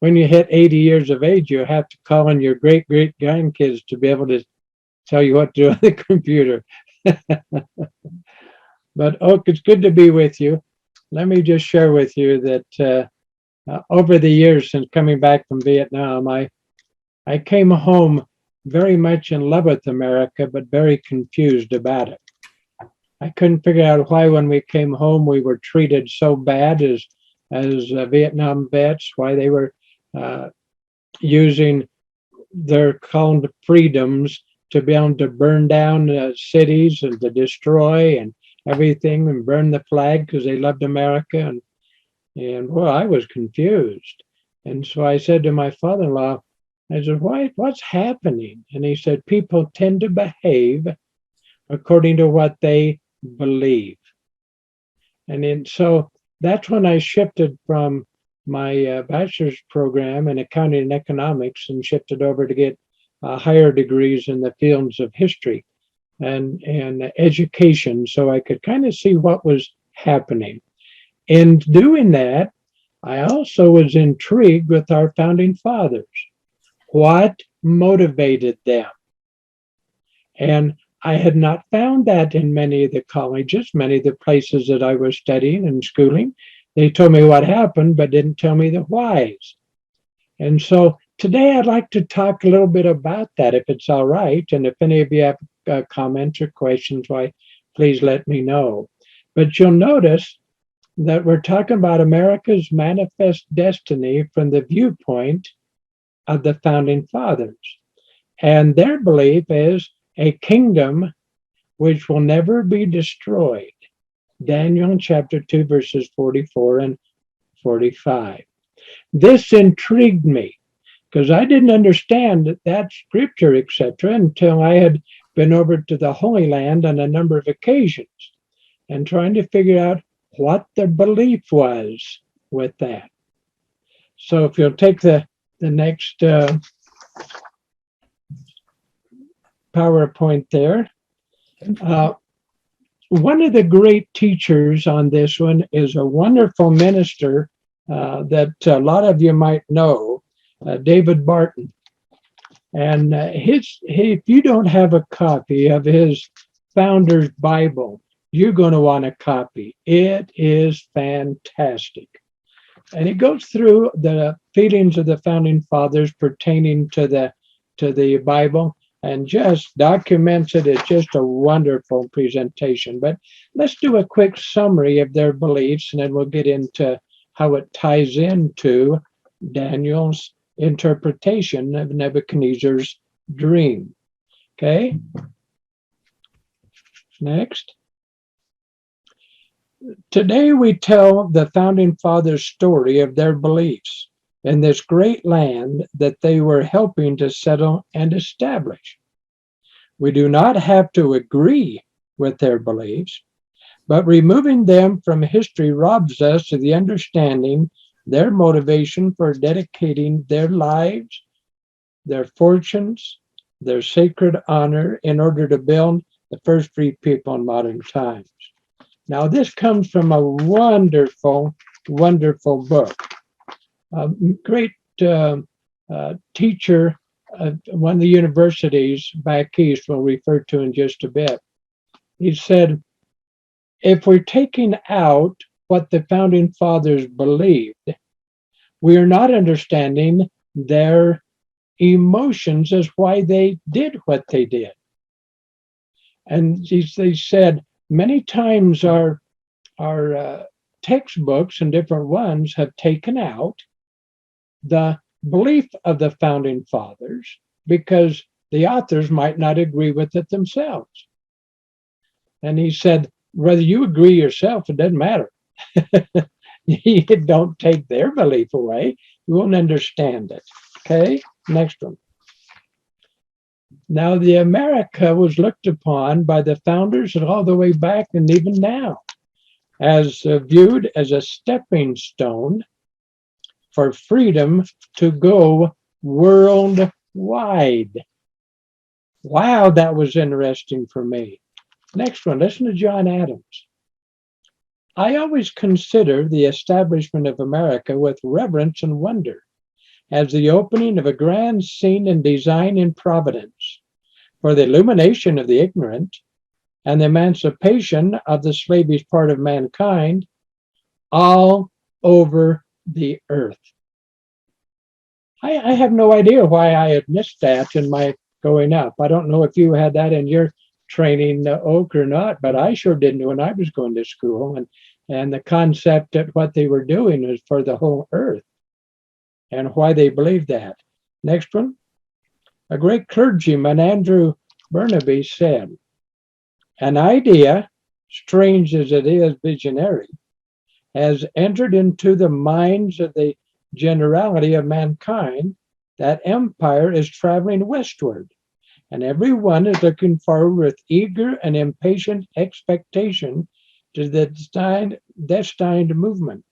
when you hit 80 years of age, you have to call on your great grandkids to be able to tell you what to do on the computer. But Oak, it's good to be with you. Let me just share with you that over the years since coming back from Vietnam, I came home very much in love with America, but very confused about it. I couldn't figure out why, when we came home, we were treated so bad as Vietnam vets. Why they were using their called freedoms to be able to burn down cities and to destroy and everything and burn the flag because they loved America. And well, I was confused. And so I said to my father-in-law, I said, what's happening? And he said, people tend to behave according to what they believe. And so that's when I shifted from my bachelor's program in accounting and economics and shifted over to get higher degrees in the fields of history and education, so I could kind of see what was happening. In doing that, I also was intrigued with our founding fathers. What motivated them? And I had not found that in many of the colleges, many of the places that I was studying and schooling. They told me what happened, but didn't tell me the whys. And so today I'd like to talk a little bit about that, if it's all right. And if any of you have comments or questions, why, please let me know. But you'll notice that we're talking about America's manifest destiny from the viewpoint of the founding fathers. And their belief is a kingdom which will never be destroyed. Daniel chapter 2, verses 44 and 45. This intrigued me because I didn't understand that scripture, etc., until I had been over to the Holy Land on a number of occasions and trying to figure out what the belief was with that. So if you'll take the next PowerPoint there. One of the great teachers on this one is a wonderful minister that a lot of you might know, David Barton. And if you don't have a copy of his Founder's Bible, you're going to want a copy. It is fantastic. And it goes through the feelings of the founding fathers pertaining to the Bible and just documents it. It's just a wonderful presentation. But let's do a quick summary of their beliefs, and then we'll get into how it ties into Daniel's interpretation of Nebuchadnezzar's dream. Okay? Next. Today we tell the founding fathers' story of their beliefs in this great land that they were helping to settle and establish. We do not have to agree with their beliefs, but removing them from history robs us of the understanding their motivation for dedicating their lives, their fortunes, their sacred honor in order to build the first free people in modern times. Now, this comes from a wonderful, wonderful book. A great teacher at one of the universities back east we'll refer to in just a bit. He said, if we're taking out what the founding fathers believed, we are not understanding their emotions as why they did what they did. And they said, many times our textbooks and different ones have taken out the belief of the founding fathers because the authors might not agree with it themselves. And he said, whether you agree yourself, it doesn't matter. You don't take their belief away. You won't understand it. Okay, next one. Now, the America was looked upon by the founders all the way back and even now as viewed as a stepping stone for freedom to go worldwide. Wow, that was interesting for me. Next one, listen to John Adams. I always consider the establishment of America with reverence and wonder, as the opening of a grand scene in design in Providence for the illumination of the ignorant and the emancipation of the slavish part of mankind all over the earth. I have no idea why I had missed that in my growing up. I don't know if you had that in your training, Oak, or not, but I sure didn't when I was going to school. And the concept that what they were doing is for the whole earth and why they believed that. Next one. A great clergyman, Andrew Burnaby, said, an idea, strange as it is visionary, has entered into the minds of the generality of mankind that empire is traveling westward, and everyone is looking forward with eager and impatient expectation to the destined movement,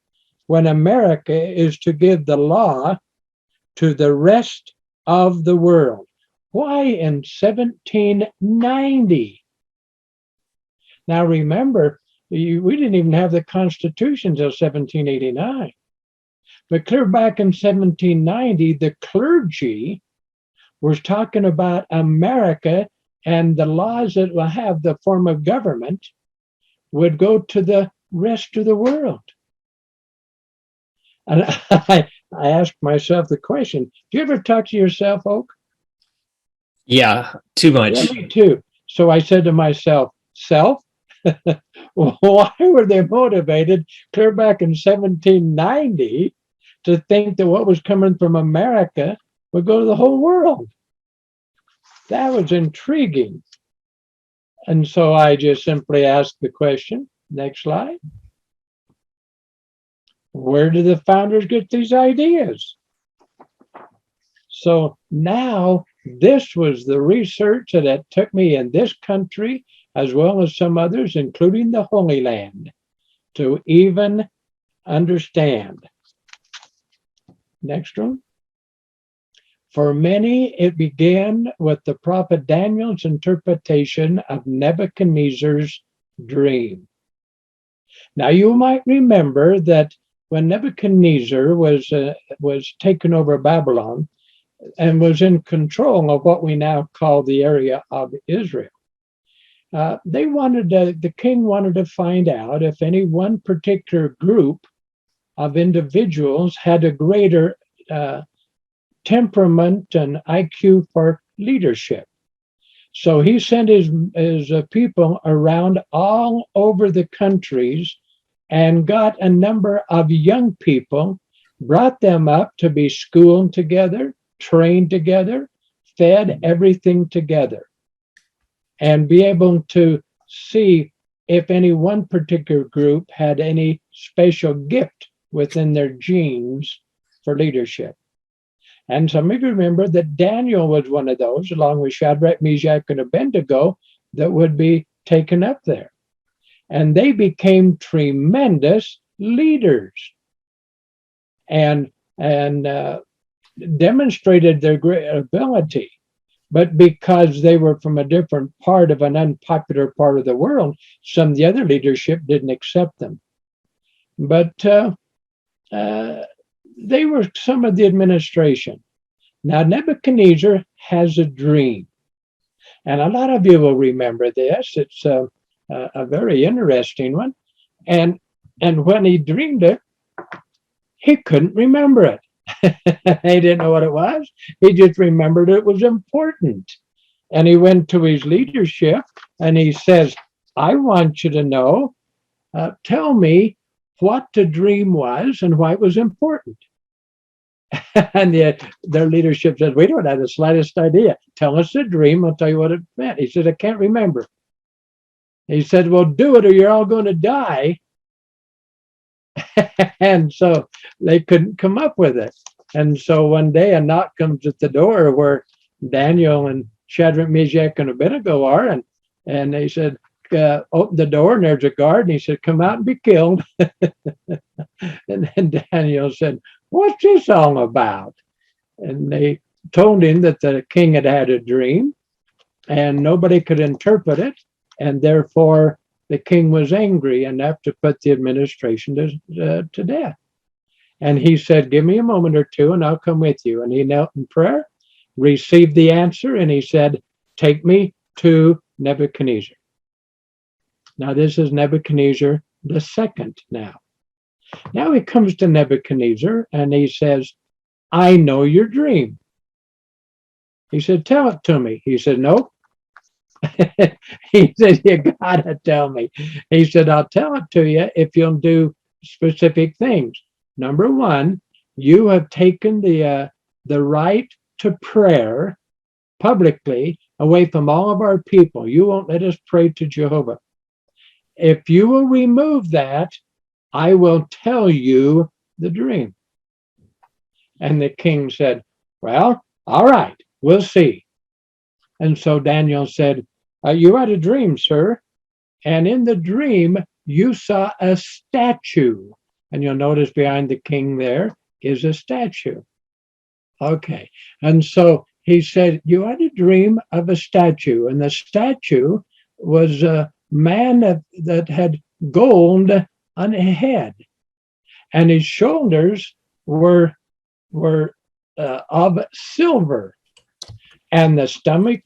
when America is to give the law to the rest of the world. Why in 1790? Now remember, we didn't even have the Constitution until 1789. But clear back in 1790, the clergy was talking about America, and the laws that will have the form of government would go to the rest of the world. And I asked myself the question, do you ever talk to yourself, Oak? Yeah, too much. Yeah, me too. So I said to myself, self? Why were they motivated clear back in 1790 to think that what was coming from America would go to the whole world? That was intriguing. And so I just simply asked the question, next slide. Where did the founders get these ideas? So now this was the research that took me in this country, as well as some others, including the Holy Land, to even understand. Next one. For many, it began with the prophet Daniel's interpretation of Nebuchadnezzar's dream. Now, you might remember that when Nebuchadnezzar was taken over Babylon and was in control of what we now call the area of Israel, the king wanted to find out if any one particular group of individuals had a greater temperament and IQ for leadership. So he sent his people around all over the countries and got a number of young people, brought them up to be schooled together, trained together, fed everything together, and be able to see if any one particular group had any special gift within their genes for leadership. And some of you remember that Daniel was one of those, along with Shadrach, Meshach, and Abednego, that would be taken up there. And they became tremendous leaders and demonstrated their great ability. But because they were from a different part of an unpopular part of the world, some of the other leadership didn't accept them. But they were some of the administration. Now, Nebuchadnezzar has a dream. And a lot of you will remember this. It's a very interesting one. And when he dreamed it, he couldn't remember it. He didn't know what it was. He just remembered it was important. And he went to his leadership and he says, I want you to know, tell me what the dream was and why it was important. And their leadership said, we don't have the slightest idea. Tell us the dream, I'll tell you what it meant. He said, I can't remember. He said, well, do it or you're all going to die. And so they couldn't come up with it. And so one day a knock comes at the door where Daniel and Shadrach, Meshach, and Abednego are. And they said, open the door, and there's a guard. And he said, come out and be killed. And then Daniel said, what's this all about? And they told him that the king had had a dream and nobody could interpret it. And therefore, the king was angry enough to put the administration to death. And he said, give me a moment or two and I'll come with you. And he knelt in prayer, received the answer, and he said, take me to Nebuchadnezzar. Now, this is Nebuchadnezzar the second now. Now he comes to Nebuchadnezzar and he says, I know your dream. He said, tell it to me. He said, nope. He said, you gotta tell me. He said, I'll tell it to you if you'll do specific things. Number one, you have taken the right to prayer publicly away from all of our people. You won't let us pray to Jehovah. If you will remove that, I will tell you the dream. And the king said, well, all right, we'll see. And so Daniel said, you had a dream, sir. And in the dream, you saw a statue. And you'll notice behind the king there is a statue. Okay. And so he said, you had a dream of a statue. And the statue was a man that had gold on his head. And his shoulders were of silver. And the stomach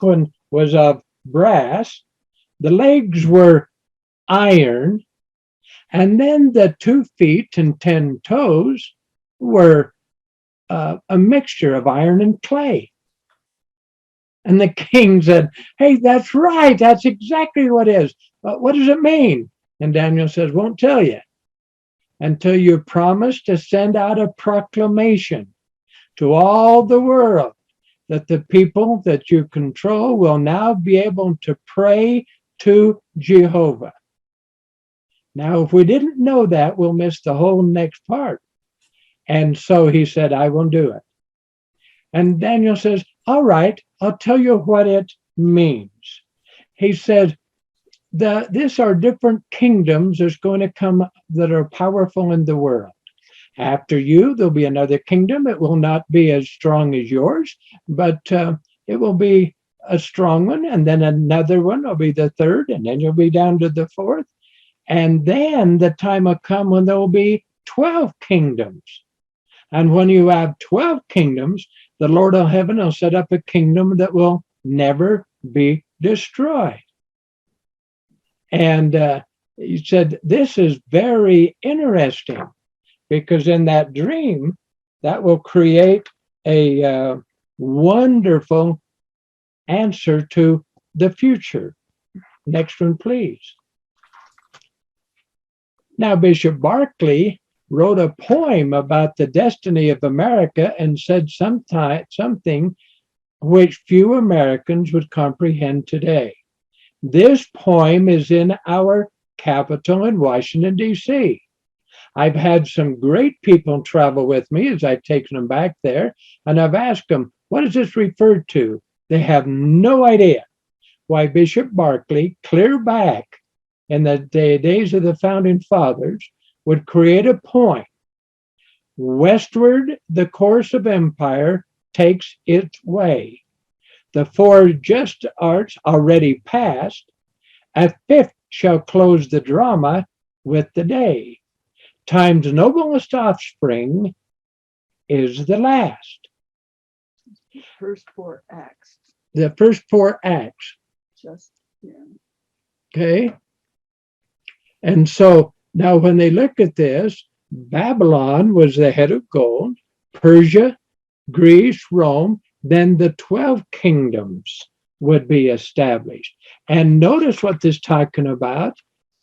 was of brass. The legs were iron. And then the 2 feet and 10 toes were a mixture of iron and clay. And the king said, hey, that's right. That's exactly what it is. But what does it mean? And Daniel says, won't tell you until you promise to send out a proclamation to all the world that the people that you control will now be able to pray to Jehovah. Now, if we didn't know that, we'll miss the whole next part. And so he said, I will do it. And Daniel says, all right, I'll tell you what it means. He said, these are different kingdoms that's going to come that are powerful in the world. After you, there'll be another kingdom. It will not be as strong as yours, but it will be a strong one. And then another one will be the third, and then you'll be down to the fourth. And then the time will come when there will be 12 kingdoms. And when you have 12 kingdoms, the Lord of heaven will set up a kingdom that will never be destroyed. And he said, this is very interesting, because in that dream, that will create a wonderful answer to the future. Next one, please. Now, Bishop Barclay wrote a poem about the destiny of America and said something which few Americans would comprehend today. This poem is in our capital in Washington, D.C. I've had some great people travel with me as I've taken them back there, and I've asked them, what is this referred to? They have no idea why Bishop Barclay, clear back in the days of the founding fathers, would create a poem. Westward, the course of empire takes its way. The 4 just arts already past. A 5th shall close the drama with the day. Time's noblest offspring is the last. First 4 acts. The first 4 acts. Just, yeah. Okay. And so now when they look at this, Babylon was the head of gold, Persia, Greece, Rome, then the 12 kingdoms would be established. And notice what this is talking about,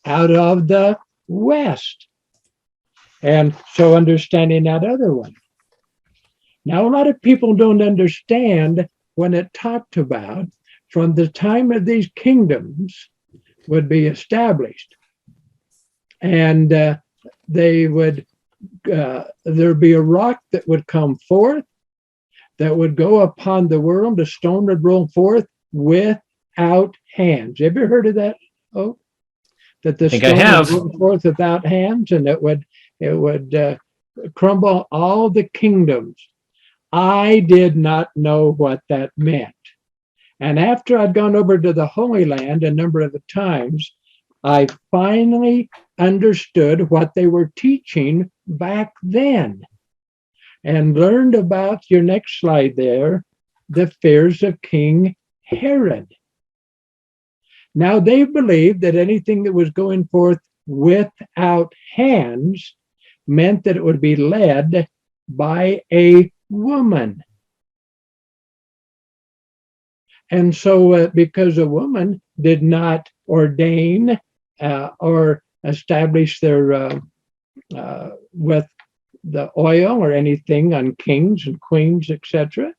out of the West. And so understanding that other one. Now, a lot of people don't understand when it talked about from the time of these kingdoms would be established. And they would, there'd be a rock that would come forth that would go upon the world. The stone would roll forth without hands. Have you heard of that? Oh, that the stone would roll forth without hands, and it would crumble all the kingdoms. I did not know what that meant. And after I'd gone over to the Holy Land a number of times, I finally understood what they were teaching back then. and learned about, your next slide there, the fears of King Herod. Now they believed that anything that was going forth without hands meant that it would be led by a woman. And so, because a woman did not ordain or establish their with the oil or anything on kings and queens, etc.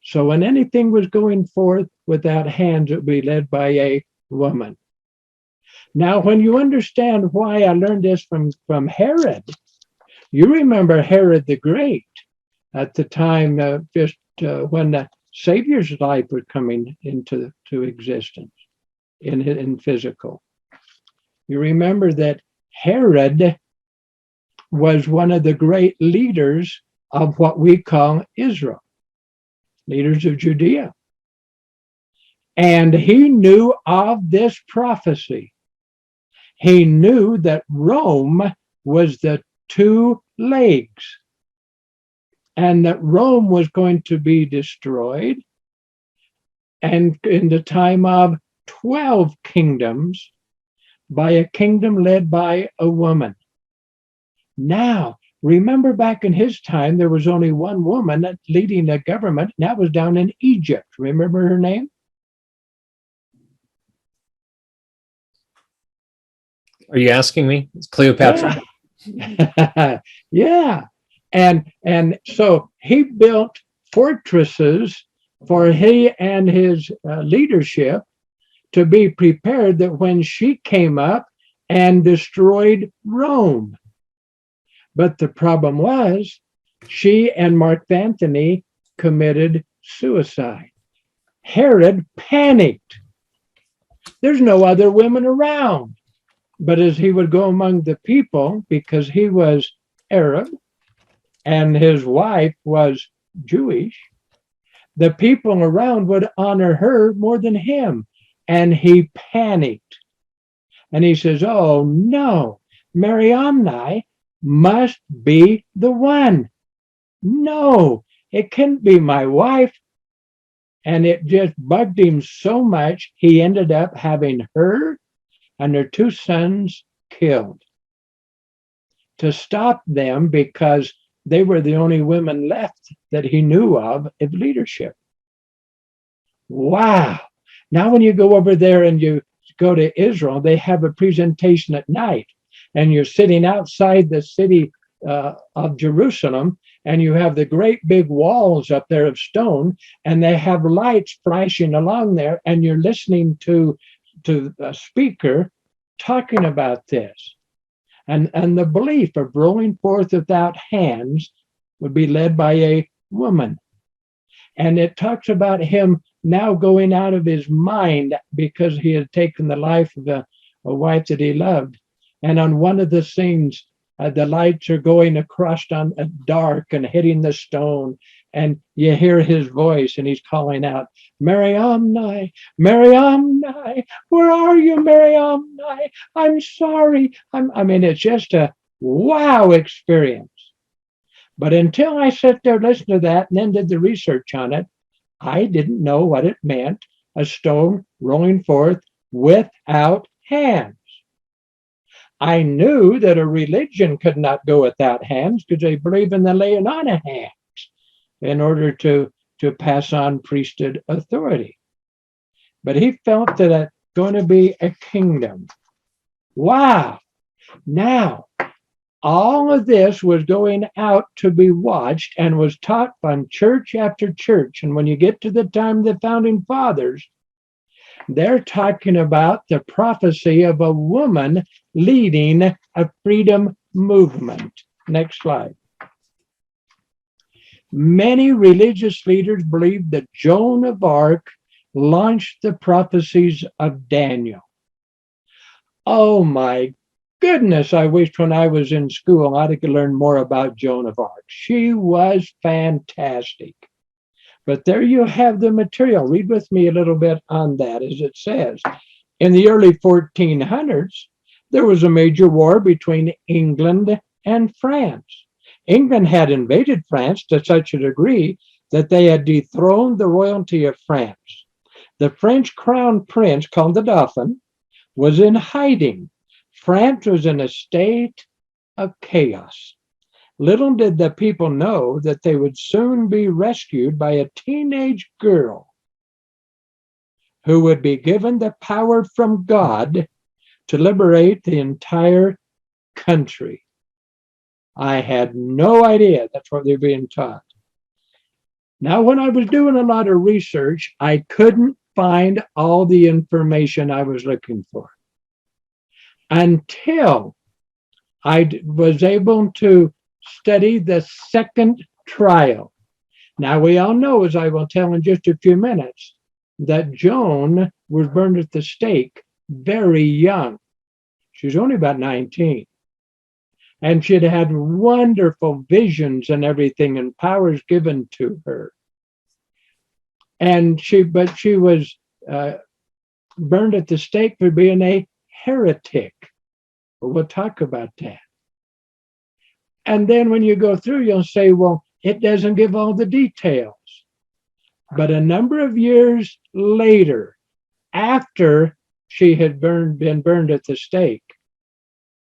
So when anything was going forth without hands, it would be led by a woman. Now, when you understand why I learned this from Herod, you remember Herod the Great at the time, when the Savior's life was coming into existence in physical. You remember that Herod was one of the great leaders of what we call Israel, leaders of Judea. And he knew of this prophecy. He knew that Rome was the two legs, and that Rome was going to be destroyed, and in the time of 12 kingdoms, by a kingdom led by a woman. Now, remember back in his time, there was only one woman leading the government, and that was down in Egypt. Remember her name? Are you asking me? It's Cleopatra. Yeah. Yeah. And so he built fortresses for he and his leadership to be prepared that when she came up and destroyed Rome. But the problem was she and Mark Antony committed suicide. Herod panicked. There's no other women around. But as he would go among the people, because he was Arab and his wife was Jewish, the people around would honor her more than him. And he panicked. And he says, oh no, Mariamne must be the one. No, it can't be my wife. And it just bugged him so much, he ended up having her and their two sons killed to stop them, because they were the only women left that he knew of leadership. Wow. Now when you go over there and you go to Israel, they have a presentation at night, and you're sitting outside the city of Jerusalem, and you have the great big walls up there of stone, and they have lights flashing along there, and you're listening to a speaker talking about this. And the belief of rolling forth without hands would be led by a woman. And it talks about him now going out of his mind because he had taken the life of a wife that he loved. And on one of the scenes, the lights are going across on dark and hitting the stone. And you hear his voice, and he's calling out, Mariamne, Mariamne, where are you, Mariamne? I'm sorry. I mean, it's just a wow experience. But until I sat there, listened to that, and then did the research on it, I didn't know what it meant, a stone rolling forth without hands. I knew that a religion could not go without hands because they believe in the laying on of hands in order to pass on priesthood authority. But he felt that it's going to be a kingdom. Wow. Now, all of this was going out to be watched and was taught from church after church. And when you get to the time of the founding fathers, they're talking about the prophecy of a woman leading a freedom movement. Next slide. Many religious leaders believe that Joan of Arc launched the prophecies of Daniel. Oh my goodness, I wished when I was in school I could learn more about Joan of Arc. She was fantastic. But there you have the material. Read with me a little bit on that. As it says, in the early 1400s, there was a major war between England and France. England had invaded France to such a degree that they had dethroned the royalty of France. The French crown prince, called the Dauphin, was in hiding. France was in a state of chaos. Little did the people know that they would soon be rescued by a teenage girl who would be given the power from God to liberate the entire country. I had no idea that's what they're being taught. Now, when I was doing a lot of research, I couldn't find all the information I was looking for until I was able to study the second trial. Now, we all know, as I will tell in just a few minutes, that Joan was burned at the stake very young. She was only about 19. And she'd had wonderful visions and everything and powers given to her. And she was burned at the stake for being a heretic. We'll talk about that. And then when you go through, you'll say, well, it doesn't give all the details. But a number of years later, after she had been burned at the stake,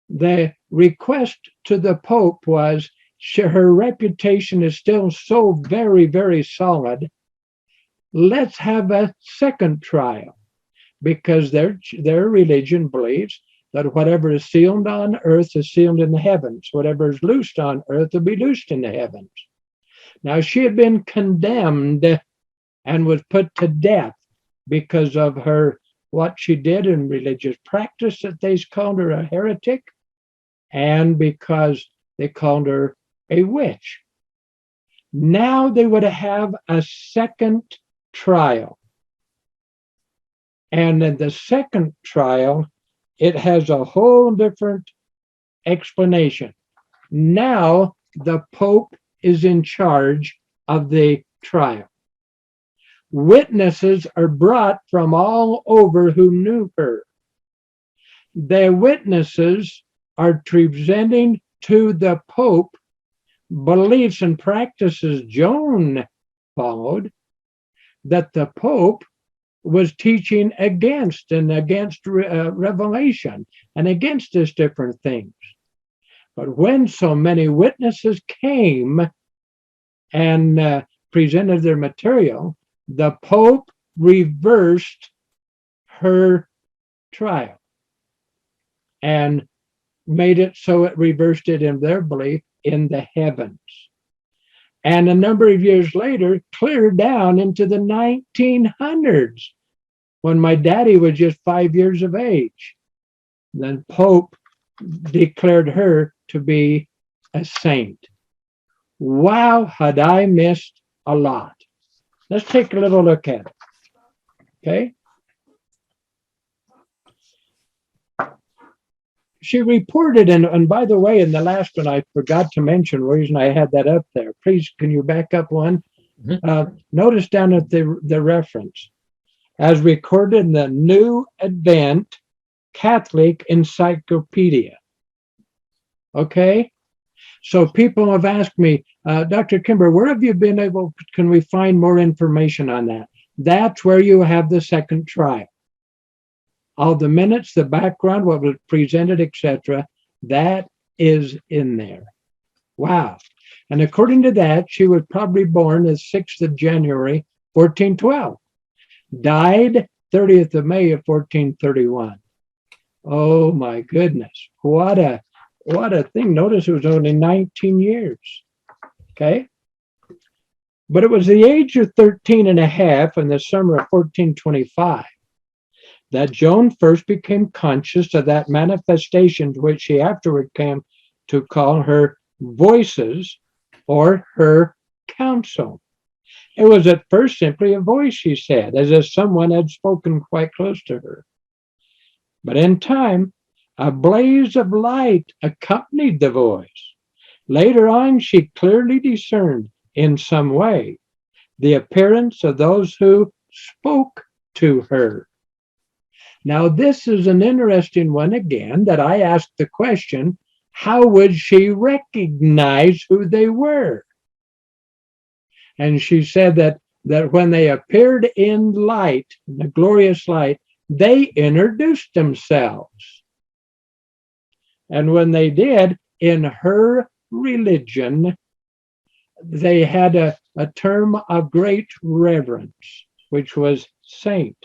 the request to the Pope was, her reputation is still so very, very solid. Let's have a second trial, because their religion believes that whatever is sealed on earth is sealed in the heavens. Whatever is loosed on earth will be loosed in the heavens. Now, she had been condemned and was put to death because of what she did in religious practice, that they called her a heretic, and because they called her a witch. Now they would have a second trial. And in the second trial, it has a whole different explanation. Now the Pope is in charge of the trial. Witnesses are brought from all over who knew her. The witnesses are presenting to the Pope beliefs and practices Joan followed, that the Pope was teaching against, and against revelation, and against these different things. But when so many witnesses came and presented their material, the Pope reversed her trial and made it so it reversed it in their belief in the heavens. And a number of years later, clear down into the 1900s, when my daddy was just 5 years of age, then Pope declared her to be a saint. Wow, had I missed a lot. Let's take a little look at it. Okay. She reported, and by the way, in the last one, I forgot to mention the reason I had that up there. Please, can you back up one? Mm-hmm. Notice down at the reference, as recorded in the New Advent Catholic Encyclopedia. Okay? So people have asked me, Dr. Kimber, where have you been able, can we find more information on that? That's where you have the second trial. All the minutes, the background, what was presented, etc., that is in there. Wow. And according to that, she was probably born the 6th of January, 1412. Died 30th of May of 1431. Oh my goodness. What a thing. Notice it was only 19 years. Okay. But it was the age of 13 and a half in the summer of 1425 that Joan first became conscious of that manifestation, which she afterward came to call her voices or her counsel. It was at first simply a voice, she said, as if someone had spoken quite close to her. But in time, a blaze of light accompanied the voice. Later on, she clearly discerned in some way the appearance of those who spoke to her. Now, this is an interesting one again, that I asked the question, how would she recognize who they were? And she said that when they appeared in light, in the glorious light, they introduced themselves. And when they did, in her religion, they had a term of great reverence, which was saint.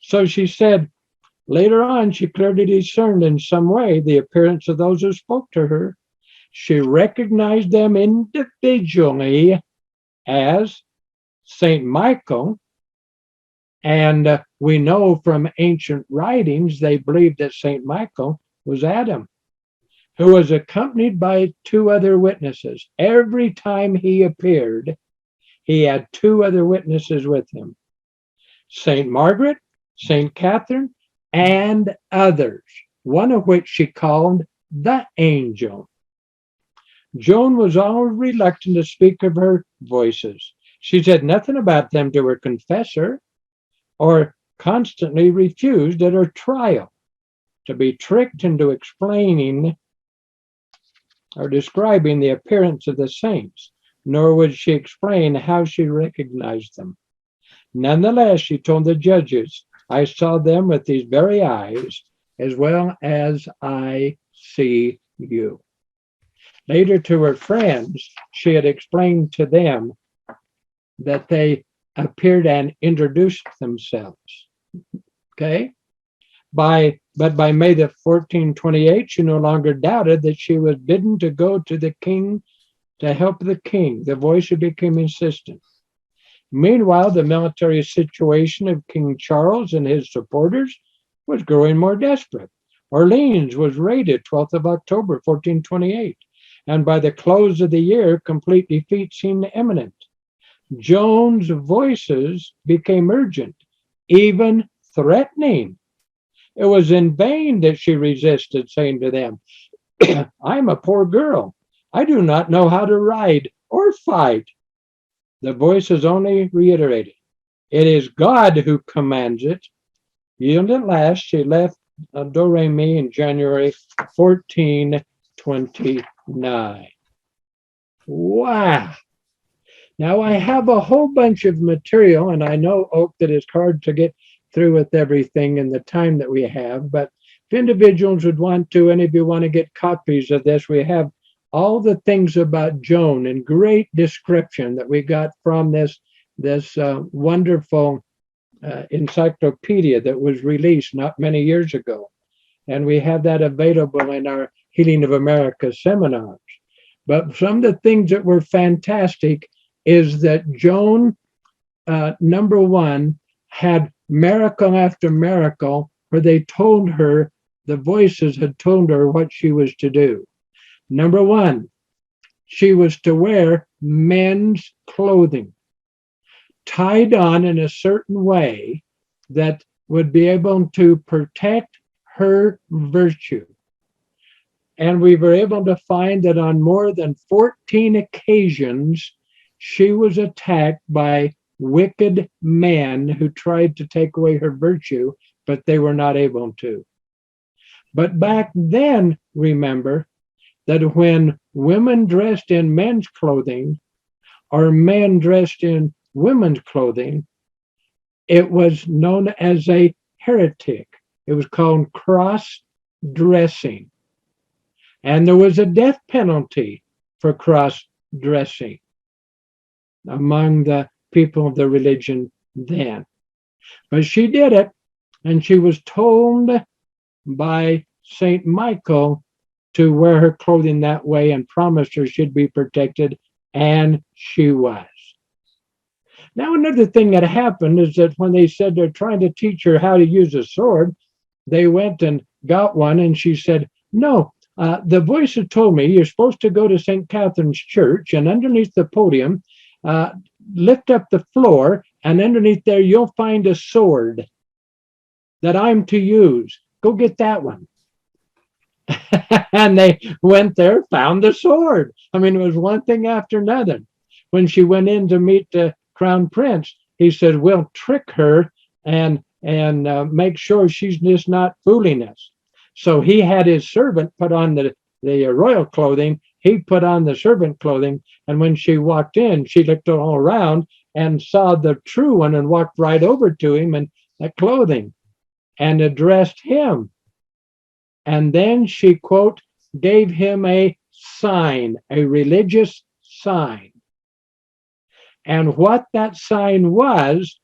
So she said, later on, she clearly discerned in some way the appearance of those who spoke to her. She recognized them individually as Saint Michael, and we know from ancient writings they believed that Saint Michael was Adam, who was accompanied by two other witnesses. Every time he appeared, he had two other witnesses with him, Saint Margaret, Saint Catherine, and others, one of which she called the angel. Joan was always reluctant to speak of her voices. She said nothing about them to her confessor, or constantly refused at her trial to be tricked into explaining or describing the appearance of the saints, nor would she explain how she recognized them. Nonetheless, she told the judges, I saw them with these very eyes, as well as I see you. Later, to her friends, she had explained to them that they appeared and introduced themselves. Okay? But by May the 1428, she no longer doubted that she was bidden to go to the king to help the king. The voice became insistent. Meanwhile, the military situation of King Charles and his supporters was growing more desperate. Orleans was raided 12th of October, 1428, and by the close of the year, complete defeat seemed imminent. Joan's voices became urgent, even threatening. It was in vain that she resisted, saying to them, I'm a poor girl. I do not know how to ride or fight. The voices only reiterated, it is God who commands it. Yielding at last, she left Domremy in January 1429. Wow. Now I have a whole bunch of material, and I know, Oak, that it's hard to get through with everything in the time that we have, but if individuals would want to, any of you want to get copies of this, we have all the things about Joan in great description that we got from this wonderful encyclopedia that was released not many years ago. And we have that available in our Healing of America seminars. But some of the things that were fantastic is that Joan, number one, had miracle after miracle where they told her, the voices had told her what she was to do. Number one, she was to wear men's clothing, tied on in a certain way that would be able to protect her virtue. And we were able to find that on more than 14 occasions, she was attacked by wicked men who tried to take away her virtue, but they were not able to. But back then, remember that when women dressed in men's clothing or men dressed in women's clothing, it was known as a heretic. It was called cross-dressing. And there was a death penalty for cross-dressing among the people of the religion then. But she did it, and she was told by Saint Michael to wear her clothing that way and promised her she'd be protected, and she was. Now, another thing that happened is that when they said they're trying to teach her how to use a sword, they went and got one, and she said, no, the voice had told me you're supposed to go to St. Catherine's Church, and underneath the podium, lift up the floor, and underneath there you'll find a sword that I'm to use. Go get that one. And they went there, found the sword. I mean, it was one thing after another. When she went in to meet the crown prince, he said, we'll trick her and make sure she's just not fooling us. So he had his servant put on the royal clothing. He put on the servant clothing. And when she walked in, she looked all around and saw the true one and walked right over to him in the clothing and addressed him. And then she, quote, gave him a sign, a religious sign. And what that sign was,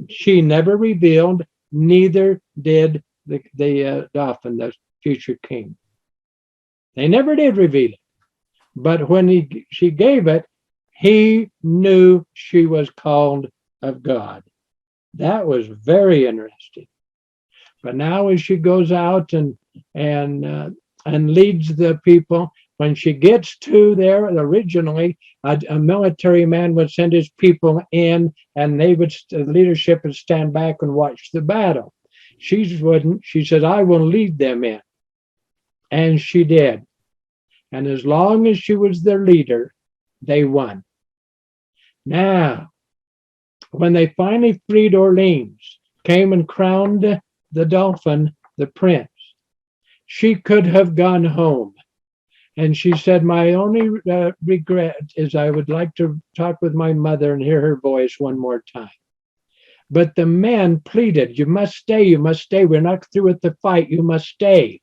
she never revealed, neither did the Dauphin, the future king. They never did reveal it. But when she gave it, he knew she was called of God. That was very interesting. But now as she goes out and leads the people, when she gets to there, originally a military man would send his people in, and the leadership would stand back and watch the battle. She wouldn't. She said, "I will lead them in," and she did. And as long as she was their leader, they won. Now, when they finally freed Orleans, came and crowned the Dauphin, the prince, she could have gone home. And she said, "My only regret is I would like to talk with my mother and hear her voice one more time." But the men pleaded, "You must stay, you must stay. We're not through with the fight. You must stay."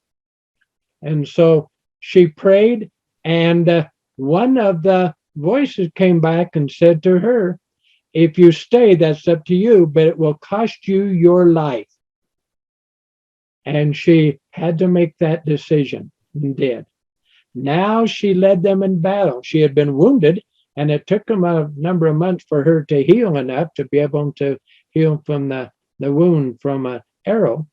And so she prayed, and one of the voices came back and said to her, "If you stay, that's up to you, but it will cost you your life." And she had to make that decision and did. Now she led them in battle. She had been wounded, and it took them a number of months for her to heal enough to be able to heal from the wound from an arrow.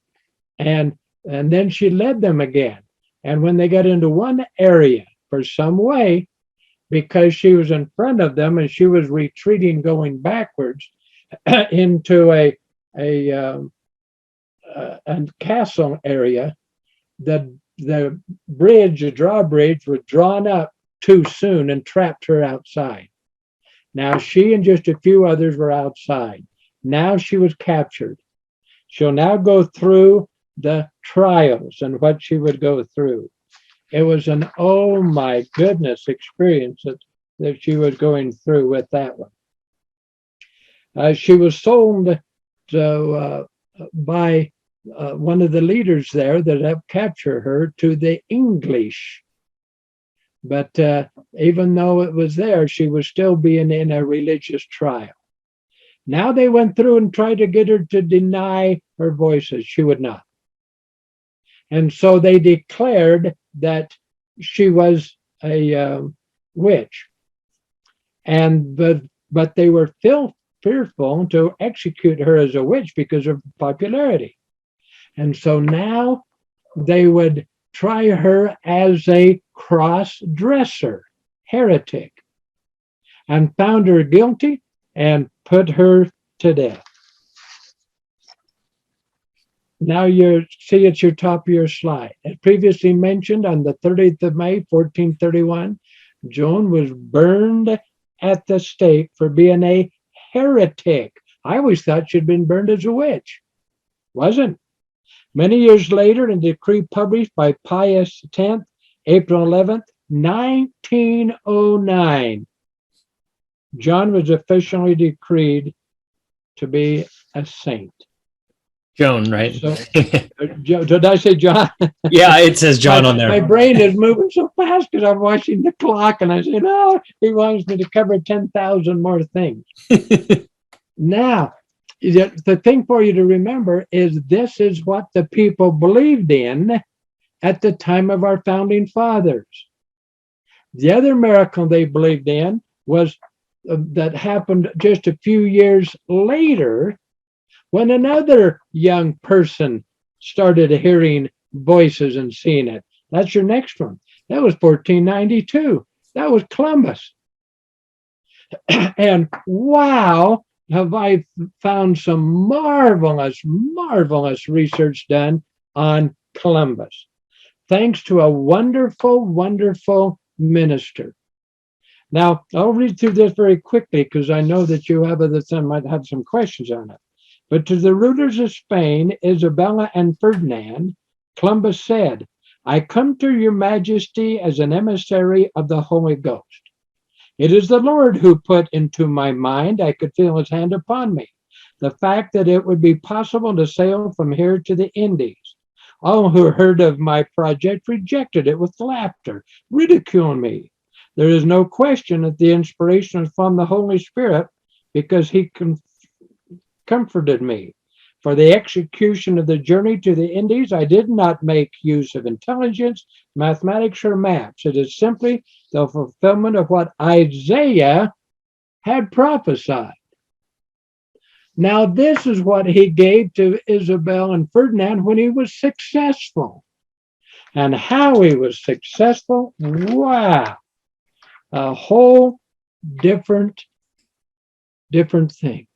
And then she led them again. And when they got into one area, for some way, because she was in front of them and she was retreating, going backwards into a castle area, the bridge, the drawbridge, was drawn up too soon and trapped her outside. Now she and just a few others were outside. Now she was captured. She'll now go through the trials and what she would go through. It was an oh my goodness experience that she was going through with that one. She was sold by one of the leaders there that have captured her to the English. But even though it was there, she was still being in a religious trial. Now they went through and tried to get her to deny her voices. She would not. And so they declared that she was a witch. But they were fearful to execute her as a witch because of popularity. And so now they would try her as a cross-dresser, heretic, and found her guilty and put her to death. Now you see at your top of your slide. As previously mentioned, on the 30th of May, 1431, Joan was burned at the stake for being a heretic. I always thought she'd been burned as a witch. Wasn't. Many years later, in a decree published by Pius X, April 11th, 1909, John was officially decreed to be a saint. Joan, right? So, did I say John? Yeah, it says John on there. My brain is moving so fast because I'm watching the clock, and I say, "No, he wants me to cover 10,000 more things." Now, the thing for you to remember is this is what the people believed in at the time of our founding fathers. The other miracle they believed in was that happened just a few years later, when another young person started hearing voices and seeing it. That's your next one. That was 1492. That was Columbus. And wow, have I found some marvelous, marvelous research done on Columbus. Thanks to a wonderful, wonderful minister. Now, I'll read through this very quickly because I know that you might have some questions on it. But to the rulers of Spain, Isabella and Ferdinand, Columbus said, I come to your majesty as an emissary of the Holy Ghost. It is the Lord who put into my mind, I could feel his hand upon me, the fact that it would be possible to sail from here to the Indies. All who heard of my project rejected it with laughter, ridiculed me. There is no question that the inspiration is from the Holy Spirit because he comforted me. For the execution of the journey to the Indies, I did not make use of intelligence, mathematics, or maps. It is simply the fulfillment of what Isaiah had prophesied. Now, this is what he gave to Isabel and Ferdinand when he was successful. And how he was successful, wow, a whole different thing.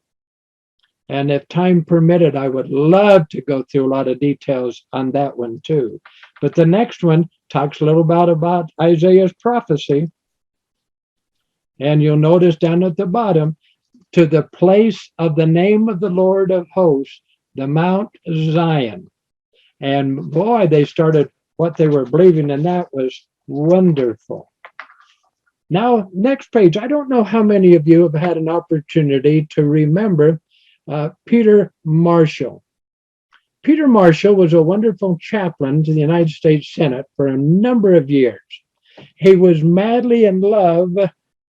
And if time permitted, I would love to go through a lot of details on that one too. But the next one talks a little about Isaiah's prophecy. And you'll notice down at the bottom, to the place of the name of the Lord of hosts, the Mount Zion. And boy, they started, what they were believing in that was wonderful. Now, next page, I don't know how many of you have had an opportunity to remember Peter Marshall. Peter Marshall was a wonderful chaplain to the United States Senate for a number of years. He was madly in love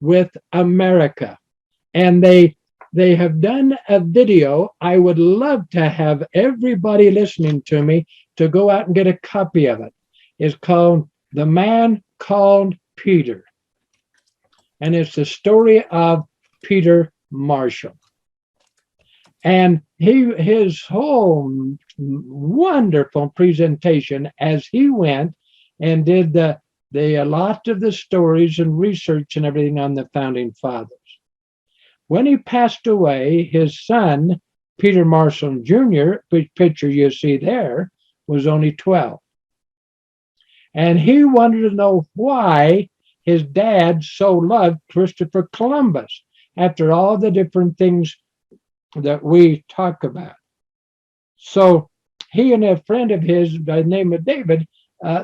with America. And they have done a video. I would love to have everybody listening to me to go out and get a copy of it. It's called The Man Called Peter. And it's the story of Peter Marshall. And his whole wonderful presentation as he went and did the a lot of the stories and research and everything on the founding fathers. When he passed away, his son, Peter Marshall Jr., which picture you see there, was only 12. And he wanted to know why his dad so loved Christopher Columbus after all the different things that we talk about. So he and a friend of his by the name of David,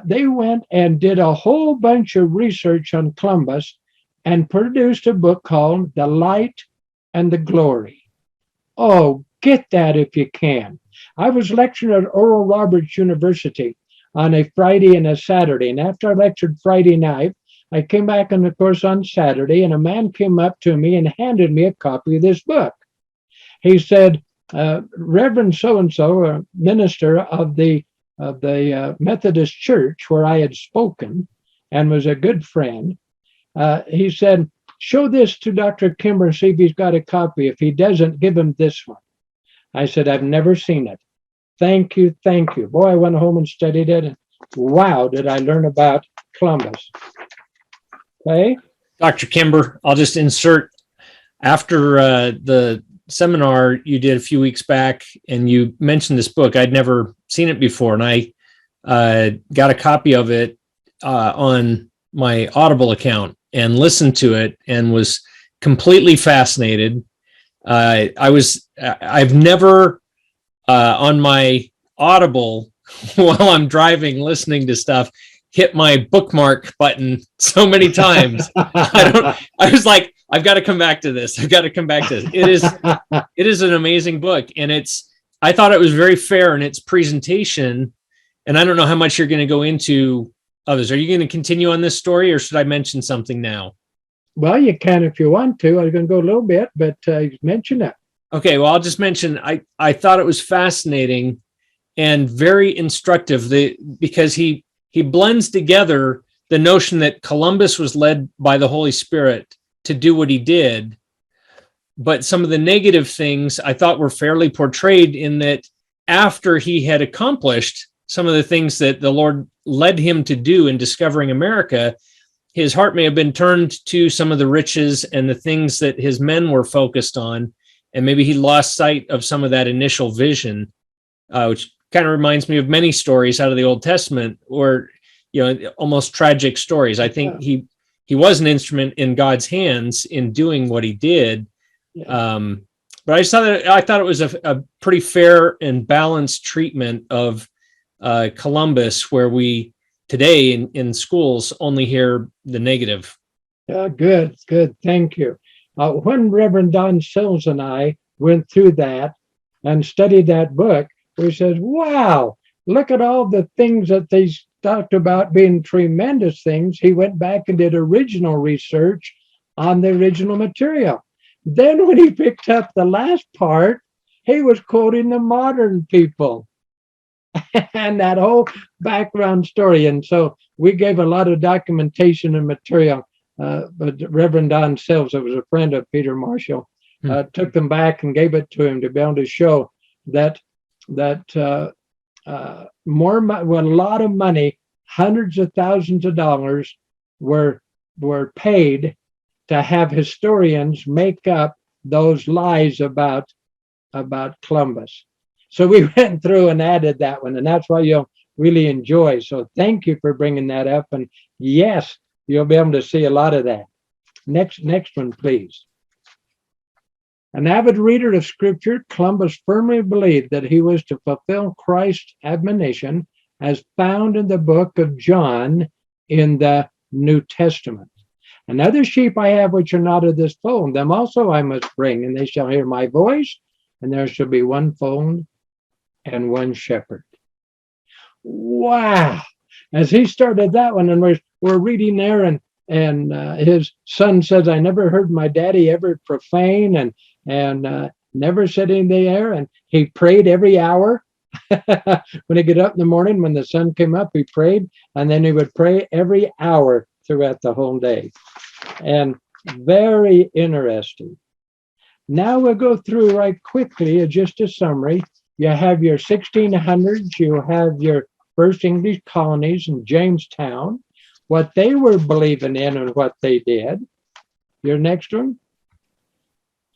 they went and did a whole bunch of research on Columbus and produced a book called The Light and the Glory. Oh, get that if you can. I was lecturing at Oral Roberts University on a Friday and a Saturday. And after I lectured Friday night, I came back on the course on Saturday, and a man came up to me and handed me a copy of this book. He said, Reverend so-and-so, a minister of the Methodist Church where I had spoken and was a good friend, he said, show this to Dr. Kimber and see if he's got a copy. If he doesn't, give him this one. I said, I've never seen it. Thank you, thank you. Boy, I went home and studied it, and wow, did I learn about Columbus. Okay. Dr. Kimber, I'll just insert after the seminar you did a few weeks back, and you mentioned this book. I'd never seen it before, and I got a copy of it on my Audible account and listened to it and was completely fascinated. I've never on my Audible while I'm driving, listening to stuff, hit my bookmark button so many times. I was like, I've got to come back to this. I've got to come back to this. It is an amazing book. And I thought it was very fair in its presentation. And I don't know how much you're going to go into others. Are you going to continue on this story, or should I mention something now? Well, you can if you want to. I was going to go a little bit, but mention it. Okay, well, I'll just mention, I thought it was fascinating and very instructive because he blends together the notion that Columbus was led by the Holy Spirit to do what he did, but some of the negative things I thought were fairly portrayed in that after he had accomplished some of the things that the Lord led him to do in discovering America, his heart may have been turned to some of the riches and the things that his men were focused on, and maybe he lost sight of some of that initial vision, which kind of reminds me of many stories out of the Old Testament, or almost tragic stories. I think he was an instrument in God's hands in doing what he did. Yeah. But I thought it was a pretty fair and balanced treatment of Columbus, where we today in schools only hear the negative. Yeah, good, good. Thank you. When Reverend Don Sills and I went through that and studied that book, we said, wow, look at all the things that they talked about being tremendous things. He went back and did original research on the original material. Then when he picked up the last part, he was quoting the modern people and that whole background story. And so we gave a lot of documentation and material. But Reverend Don Sills, who was a friend of Peter Marshall, took them back and gave it to him to be able to show that more well, a lot of money, hundreds of thousands of dollars, were paid to have historians make up those lies about Columbus. So we went through and added that one, and that's why you'll really enjoy. So thank you for bringing that up. And yes, you'll be able to see a lot of that. Next one, please. An avid reader of Scripture, Columbus firmly believed that he was to fulfill Christ's admonition as found in the book of John in the New Testament. Another sheep I have which are not of this fold, them also I must bring, and they shall hear my voice, and there shall be one fold and one shepherd. Wow. As he started that one, and we're reading there, and his son says, I never heard my daddy ever profane and never said anything there. And he prayed every hour. When he get up in the morning, when the sun came up, he prayed, and then he would pray every hour throughout the whole day. And very interesting. Now we'll go through right quickly, just a summary. You have your 1600s, you have your first English colonies in Jamestown, what they were believing in and what they did. Your next one.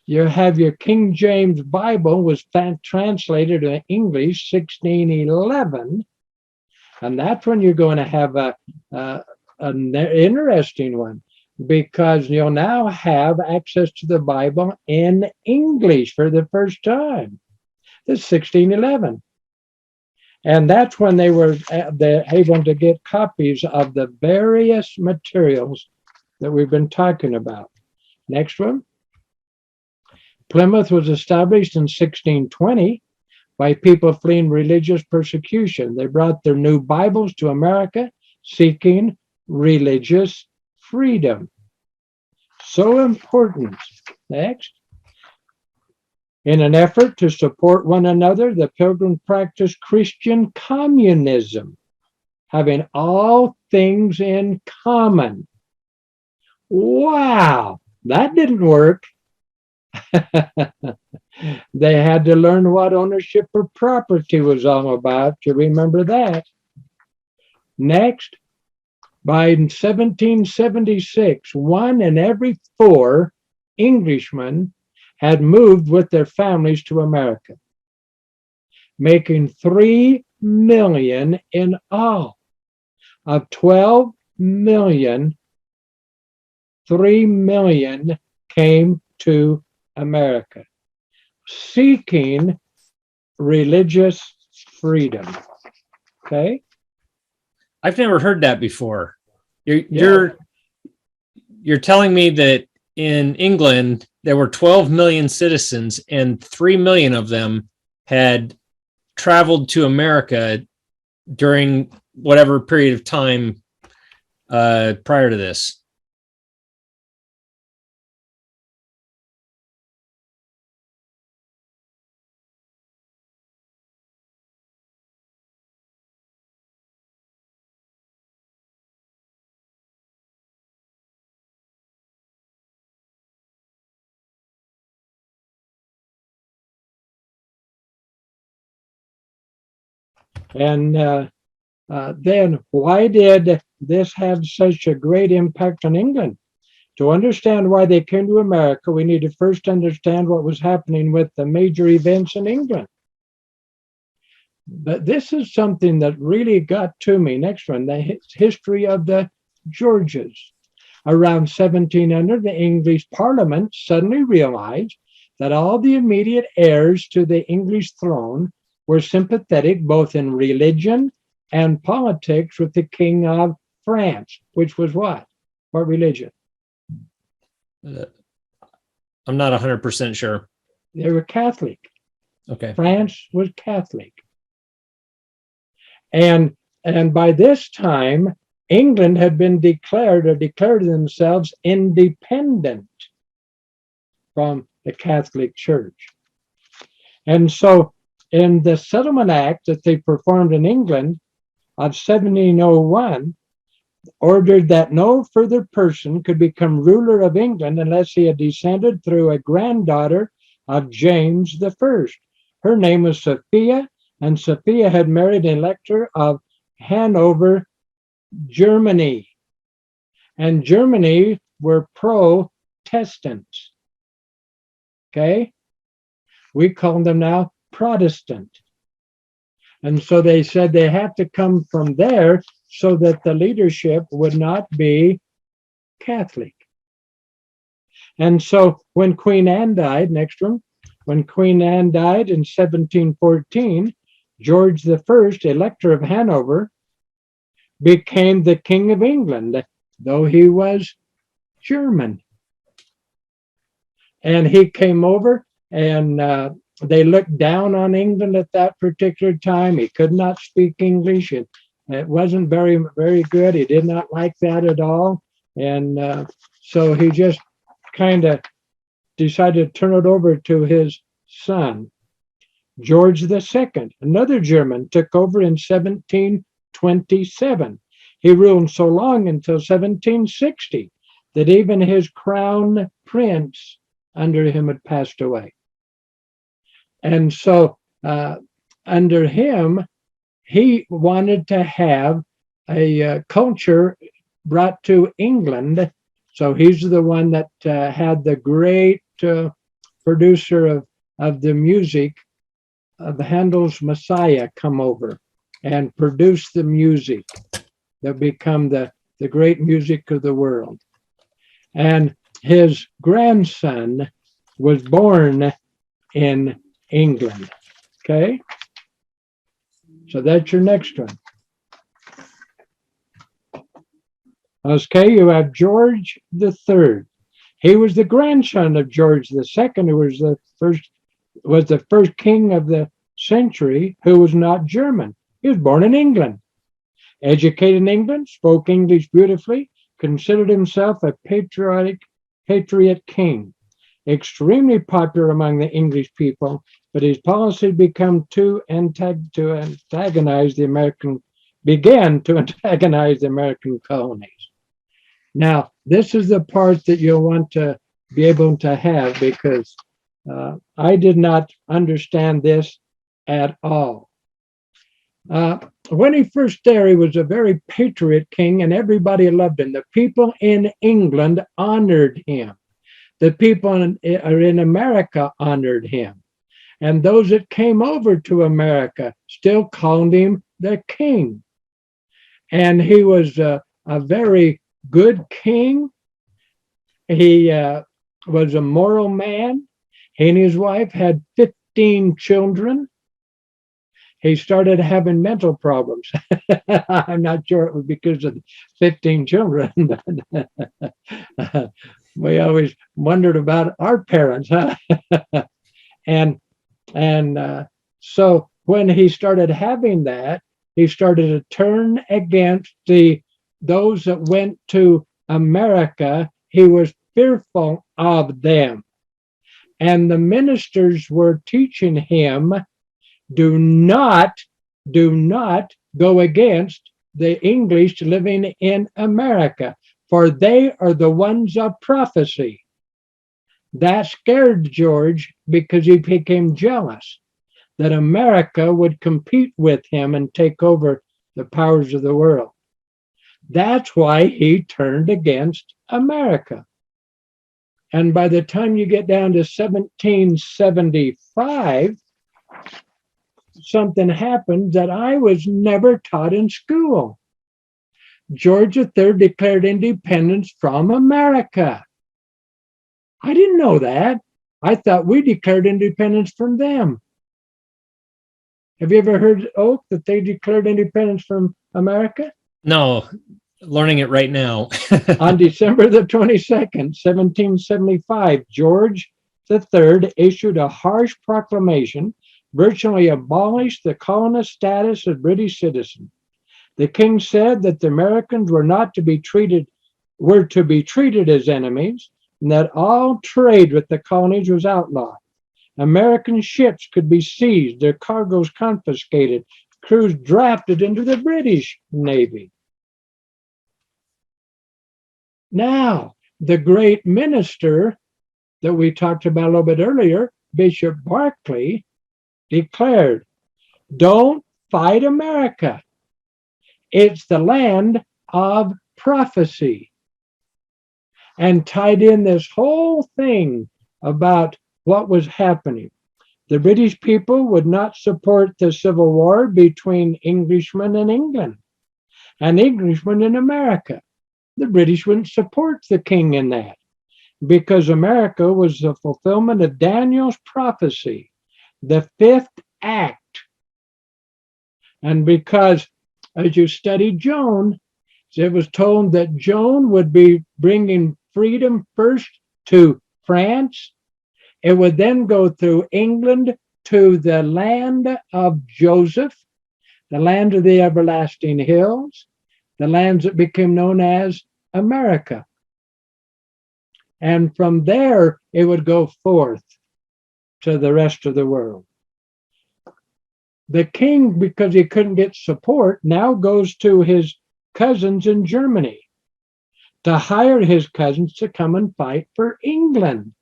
You have your King James Bible was translated to English 1611. And that's when you're going to have an interesting one, because you'll now have access to the Bible in English for the first time. This is 1611. And that's when they were able to get copies of the various materials that we've been talking about. Next one. Plymouth was established in 1620 by people fleeing religious persecution. They brought their new Bibles to America, seeking religious freedom. So important. Next. In an effort to support one another, the Pilgrims practiced Christian communism, having all things in common. Wow, that didn't work. They had to learn what ownership of property was all about. You remember that. Next, by 1776, 1 in every 4 Englishmen had moved with their families to America, making 3 million in all. Of 12 million, 3 million came to America, seeking religious freedom. Okay? I've never heard that before. You're telling me that in England there were 12 million citizens and 3 million of them had traveled to America during whatever period of time prior to this. And then why did this have such a great impact on England? To understand why they came to America, we need to first understand what was happening with the major events in England. But this is something that really got to me. Next one, the history of the Georges. Around 1700, the English Parliament suddenly realized that all the immediate heirs to the English throne were sympathetic both in religion and politics with the King of France, which was what? What religion? I'm not 100% sure. They were Catholic. Okay. France was Catholic. And by this time, England had been declared themselves independent from the Catholic Church. And so in the Settlement Act that they performed in England of 1701, ordered that no further person could become ruler of England unless he had descended through a granddaughter of James the First. Her name was Sophia, and Sophia had married an elector of Hanover, Germany. And Germany were Protestants. Okay? We call them now Protestant. And so they said they had to come from there so that the leadership would not be Catholic. And so when Queen Anne died, next one, when Queen Anne died in 1714, George the First, Elector of Hanover, became the King of England, though he was German. And he came over, and they looked down on England at that particular time. He could not speak English. It wasn't very, very good. He did not like that at all. And so he just kind of decided to turn it over to his son. George II, another German, took over in 1727. He ruled so long until 1760 that even his crown prince under him had passed away. And so under him, he wanted to have a culture brought to England. So he's the one that had the great producer of the music of Handel's Messiah come over and produce the music that become the great music of the world. And his grandson was born in England. Okay? So that's your next one. Okay, you have George III. He was the grandson of George II, who was the first king of the century who was not German. He was born in England, educated in England, spoke English beautifully, considered himself a patriot king, extremely popular among the English people, but his policy began to antagonize the American colonies. Now, this is the part that you'll want to be able to have, because I did not understand this at all. When he first there, he was a very patriot king and everybody loved him. The people in England honored him. The people in America honored him. And those that came over to America still called him the king. And he was a very good king. He was a moral man. He and his wife had 15 children. He started having mental problems. I'm not sure it was because of 15 children, but we always wondered about our parents, huh? And so when he started having that, he started to turn against those that went to America. He was fearful of them. And the ministers were teaching him, do not go against the English living in America, for they are the ones of prophecy. That scared George because he became jealous that America would compete with him and take over the powers of the world. That's why he turned against America. And by the time you get down to 1775, something happened that I was never taught in school. George III declared independence from America. I didn't know that. I thought we declared independence from them. Have you ever heard, Oak, that they declared independence from America? No, learning it right now. On December the 22nd, 1775, George III issued a harsh proclamation, virtually abolished the colonist status of British citizens. The king said that the Americans were to be treated as enemies, and that all trade with the colonies was outlawed. American ships could be seized, their cargoes confiscated, crews drafted into the British Navy. Now, the great minister that we talked about a little bit earlier, Bishop Berkeley, declared, "Don't fight America. It's the land of prophecy." And tied in this whole thing about what was happening. The British people would not support the Civil War between Englishmen and England and Englishmen in America. The British wouldn't support the king in that because America was the fulfillment of Daniel's prophecy, the fifth act. And because as you study Joan, it was told that Joan would be bringing freedom first to France. It would then go through England to the land of Joseph, the land of the everlasting hills, the lands that became known as America. And from there, it would go forth to the rest of the world. The king, because he couldn't get support, now goes to his cousins in Germany to hire his cousins to come and fight for England.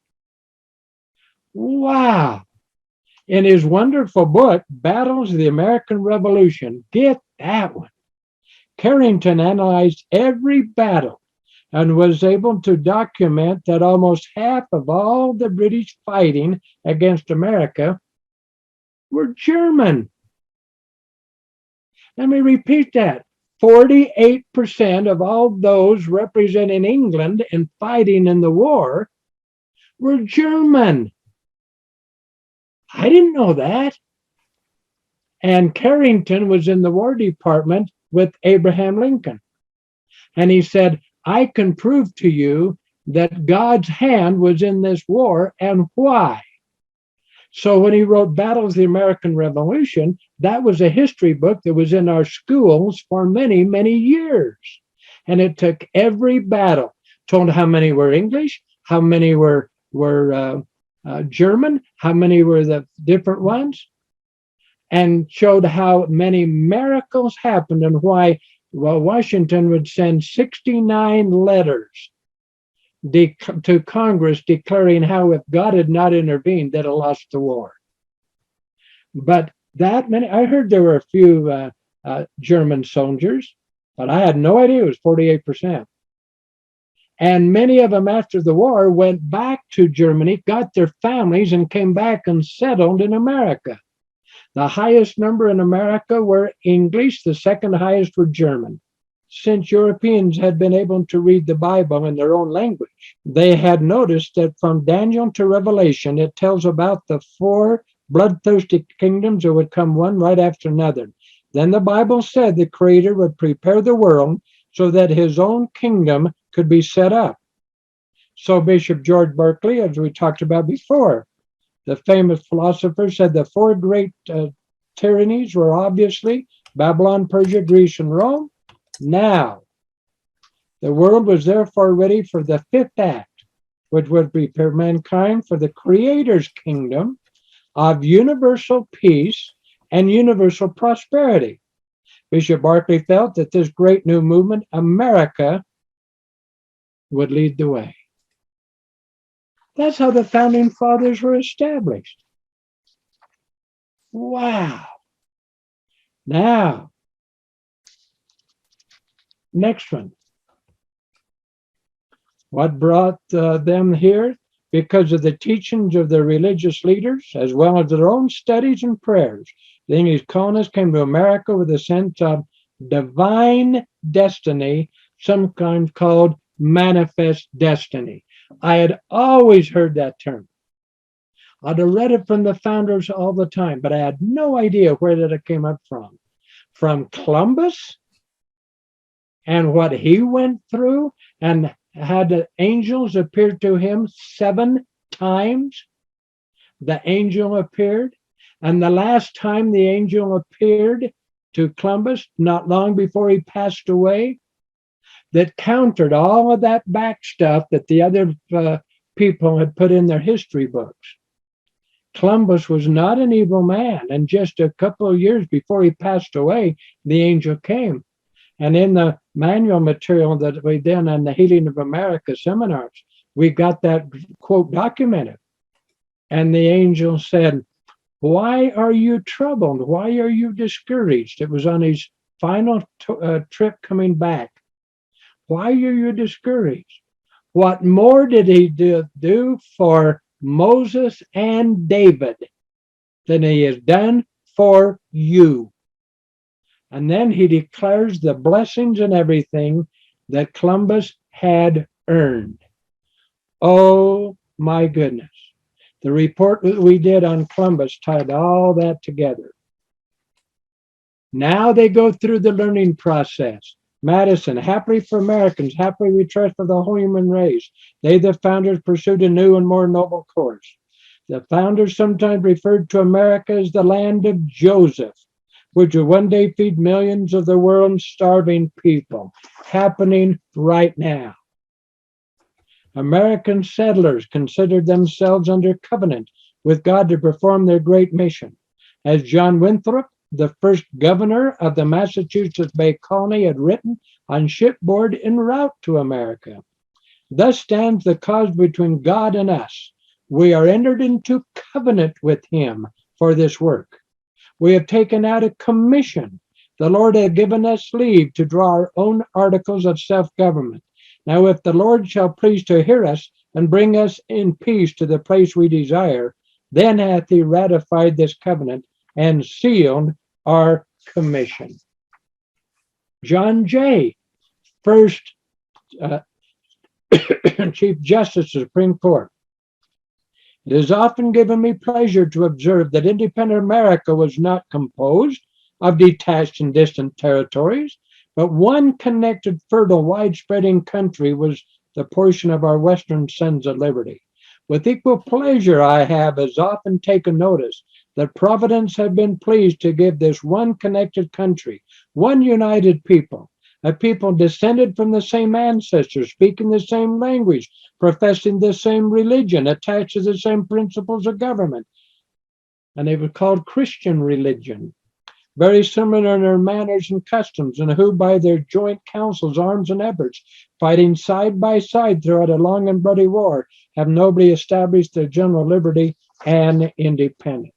Wow. In his wonderful book, Battles of the American Revolution, get that one. Carrington analyzed every battle and was able to document that almost half of all the British fighting against America were German. Let me repeat that. 48% of all those representing England and fighting in the war were German. I didn't know that. And Carrington was in the War Department with Abraham Lincoln. And he said, "I can prove to you that God's hand was in this war and why." So when he wrote Battles of the American Revolution, that was a history book that was in our schools for many, many years. And it took every battle, told how many were English, how many were German, how many were the different ones, and showed how many miracles happened and why Washington would send 69 letters to Congress declaring how if God had not intervened, they'd have lost the war. But that many, I heard there were a few German soldiers, but I had no idea it was 48%. And many of them after the war went back to Germany, got their families, and came back and settled in America. The highest number in America were English, the second highest were German. Since Europeans had been able to read the Bible in their own language, they had noticed that from Daniel to Revelation, it tells about the four bloodthirsty kingdoms that would come one right after another. Then the Bible said the Creator would prepare the world so that his own kingdom could be set up. So Bishop George Berkeley, as we talked about before, the famous philosopher, said the four great tyrannies were obviously Babylon, Persia, Greece, and Rome. Now, the world was therefore ready for the fifth act, which would prepare mankind for the Creator's kingdom of universal peace and universal prosperity. Bishop Berkeley felt that this great new movement, America, would lead the way. That's how the founding fathers were established. Wow. Now, next one. What brought them here? Because of the teachings of their religious leaders, as well as their own studies and prayers. The English colonists came to America with a sense of divine destiny, sometimes called manifest destiny. I had always heard that term. I'd have read it from the founders all the time, but I had no idea where that it came up from. From Columbus and what he went through, and had the angels appear to him 7 times. The angel appeared, and the last time the angel appeared to Columbus, not long before he passed away, that countered all of that back stuff that the other people had put in their history books. Columbus was not an evil man, and just a couple of years before he passed away, the angel came. And in the manual material that we did on the Healing of America seminars, we got that quote documented. And the angel said, "Why are you troubled? Why are you discouraged?" It was on his final trip coming back. "Why are you discouraged? What more did he do for Moses and David than he has done for you?" And then he declares the blessings and everything that Columbus had earned. Oh my goodness. The report that we did on Columbus tied all that together. Now they go through the learning process. Madison, happily for Americans, happily we trust for the whole human race. They, the founders, pursued a new and more noble course. The founders sometimes referred to America as the land of Joseph, which will one day feed millions of the world's starving people, happening right now. American settlers considered themselves under covenant with God to perform their great mission. As John Winthrop, the first governor of the Massachusetts Bay Colony, had written on shipboard en route to America, "Thus stands the cause between God and us. We are entered into covenant with him for this work. We have taken out a commission. The Lord had given us leave to draw our own articles of self-government. Now, if the Lord shall please to hear us and bring us in peace to the place we desire, then hath he ratified this covenant and sealed our commission." John Jay, first Chief Justice of the Supreme Court. "It has often given me pleasure to observe that independent America was not composed of detached and distant territories, but one connected, fertile, wide-spreading country was the portion of our Western Sons of Liberty. With equal pleasure I have as often taken notice that Providence had been pleased to give this one connected country, one united people, a people descended from the same ancestors, speaking the same language, professing the same religion, attached to the same principles of government." And they were called Christian religion. "Very similar in their manners and customs, and who by their joint counsels, arms, and efforts, fighting side by side throughout a long and bloody war, have nobly established their general liberty and independence."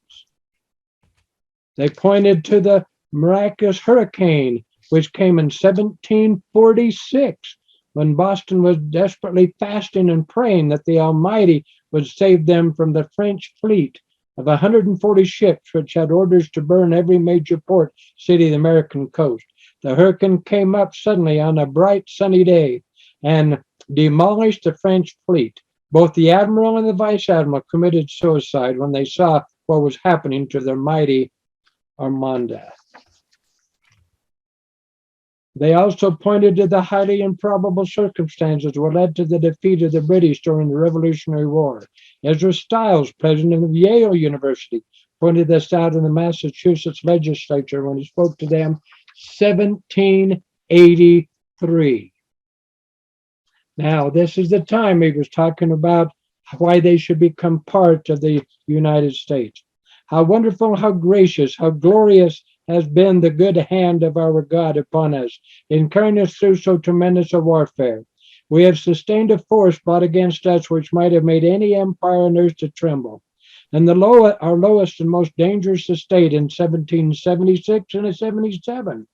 They pointed to the miraculous hurricane, which came in 1746, when Boston was desperately fasting and praying that the Almighty would save them from the French fleet of 140 ships, which had orders to burn every major port city of the American coast. The hurricane came up suddenly on a bright sunny day and demolished the French fleet. Both the admiral and the vice admiral committed suicide when they saw what was happening to their mighty Armada. They also pointed to the highly improbable circumstances that led to the defeat of the British during the Revolutionary War. Ezra Stiles, president of Yale University, pointed this out in the Massachusetts legislature when he spoke to them 1783. Now, this is the time he was talking about why they should become part of the United States. "How wonderful, how gracious, how glorious has been the good hand of our God upon us, in carrying us through so tremendous a warfare. We have sustained a force brought against us which might have made any empire on earth to tremble. And our lowest and most dangerous estate in 1776 and 77.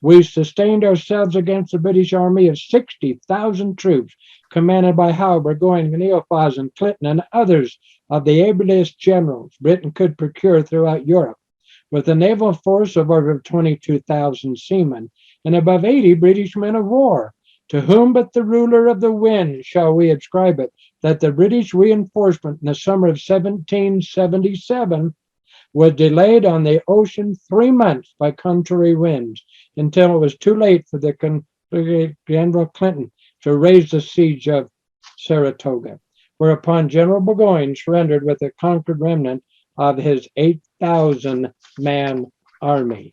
We sustained ourselves against the British army of 60,000 troops, commanded by Howe, Burgoyne, Neophoz, and Clinton, and others of the ablest generals Britain could procure throughout Europe, with a naval force of over 22,000 seamen and above 80 British men of war. To whom but the ruler of the wind shall we ascribe it, that the British reinforcement in the summer of 1777 was delayed on the ocean 3 months by contrary winds, until it was too late for the General Clinton to raise the siege of Saratoga, whereupon General Burgoyne surrendered with a conquered remnant of his 8,000-man army,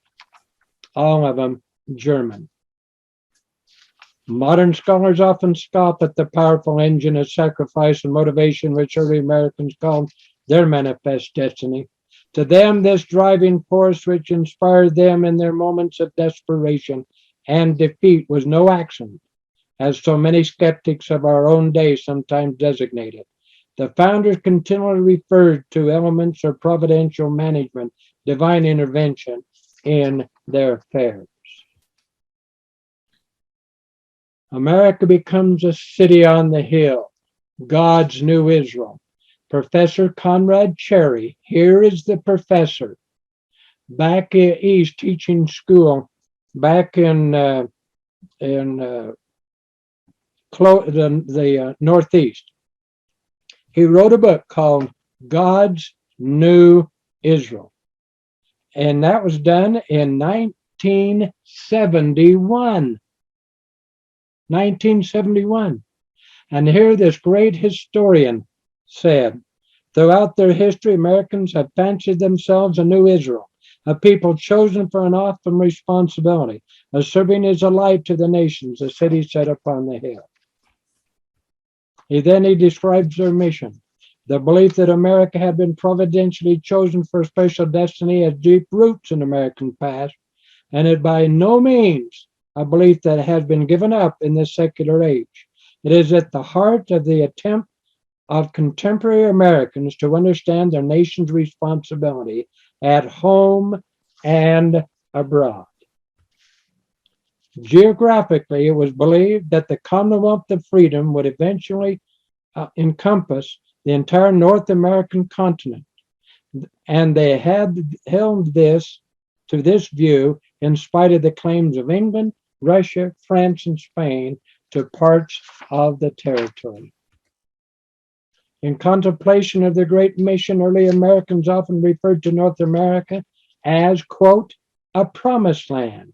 all of them German. Modern scholars often scoff at the powerful engine of sacrifice and motivation which early Americans called their manifest destiny. To them, this driving force which inspired them in their moments of desperation and defeat was no accident, as so many skeptics of our own day sometimes designate it. The founders continually referred to elements of providential management, divine intervention in their affairs. America becomes a city on the hill, God's new Israel. Professor Conrad Cherry, here is the professor, back east teaching school, back in the Northeast. He wrote a book called God's New Israel, and that was done in 1971. 1971. And here this great historian said, throughout their history, Americans have fancied themselves a new Israel, a people chosen for an awesome responsibility, of serving as a light to the nations, a city set upon the hill. He describes their mission. The belief that America had been providentially chosen for a special destiny has deep roots in American past, and it by no means a belief that has been given up in this secular age. It is at the heart of the attempt of contemporary Americans to understand their nation's responsibility at home and abroad. Geographically, it was believed that the Commonwealth of Freedom would eventually encompass the entire North American continent, and they had held this to this view in spite of the claims of England, Russia, France, and Spain to parts of the territory. In contemplation of the great mission, early Americans often referred to North America as, quote, a promised land.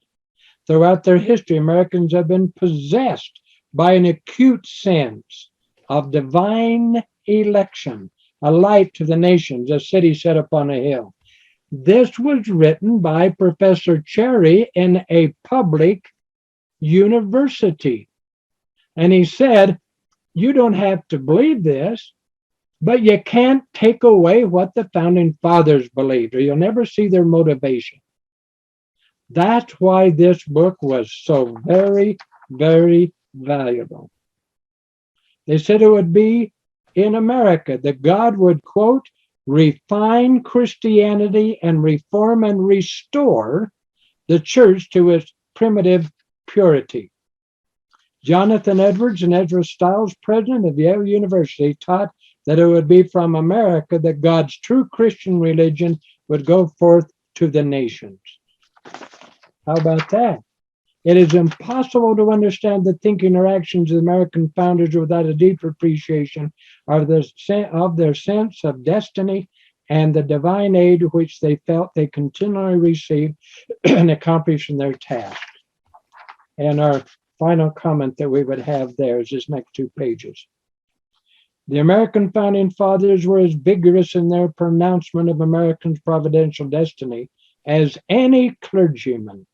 Throughout their history, Americans have been possessed by an acute sense of divine election, a light to the nations, a city set upon a hill. This was written by Professor Cherry in a public university. And he said, you don't have to believe this, but you can't take away what the founding fathers believed, or you'll never see their motivation. That's why this book was so very, very valuable. They said it would be in America that God would, quote, refine Christianity and reform and restore the church to its primitive purity. Jonathan Edwards and Ezra Stiles, president of Yale University, taught that it would be from America that God's true Christian religion would go forth to the nations. How about that? It is impossible to understand the thinking or actions of the American founders without a deep appreciation of their sense of destiny and the divine aid which they felt they continually received in accomplishing their task. And our final comment that we would have there is this next 2 pages. The American founding fathers were as vigorous in their pronouncement of Americans' providential destiny as any clergyman.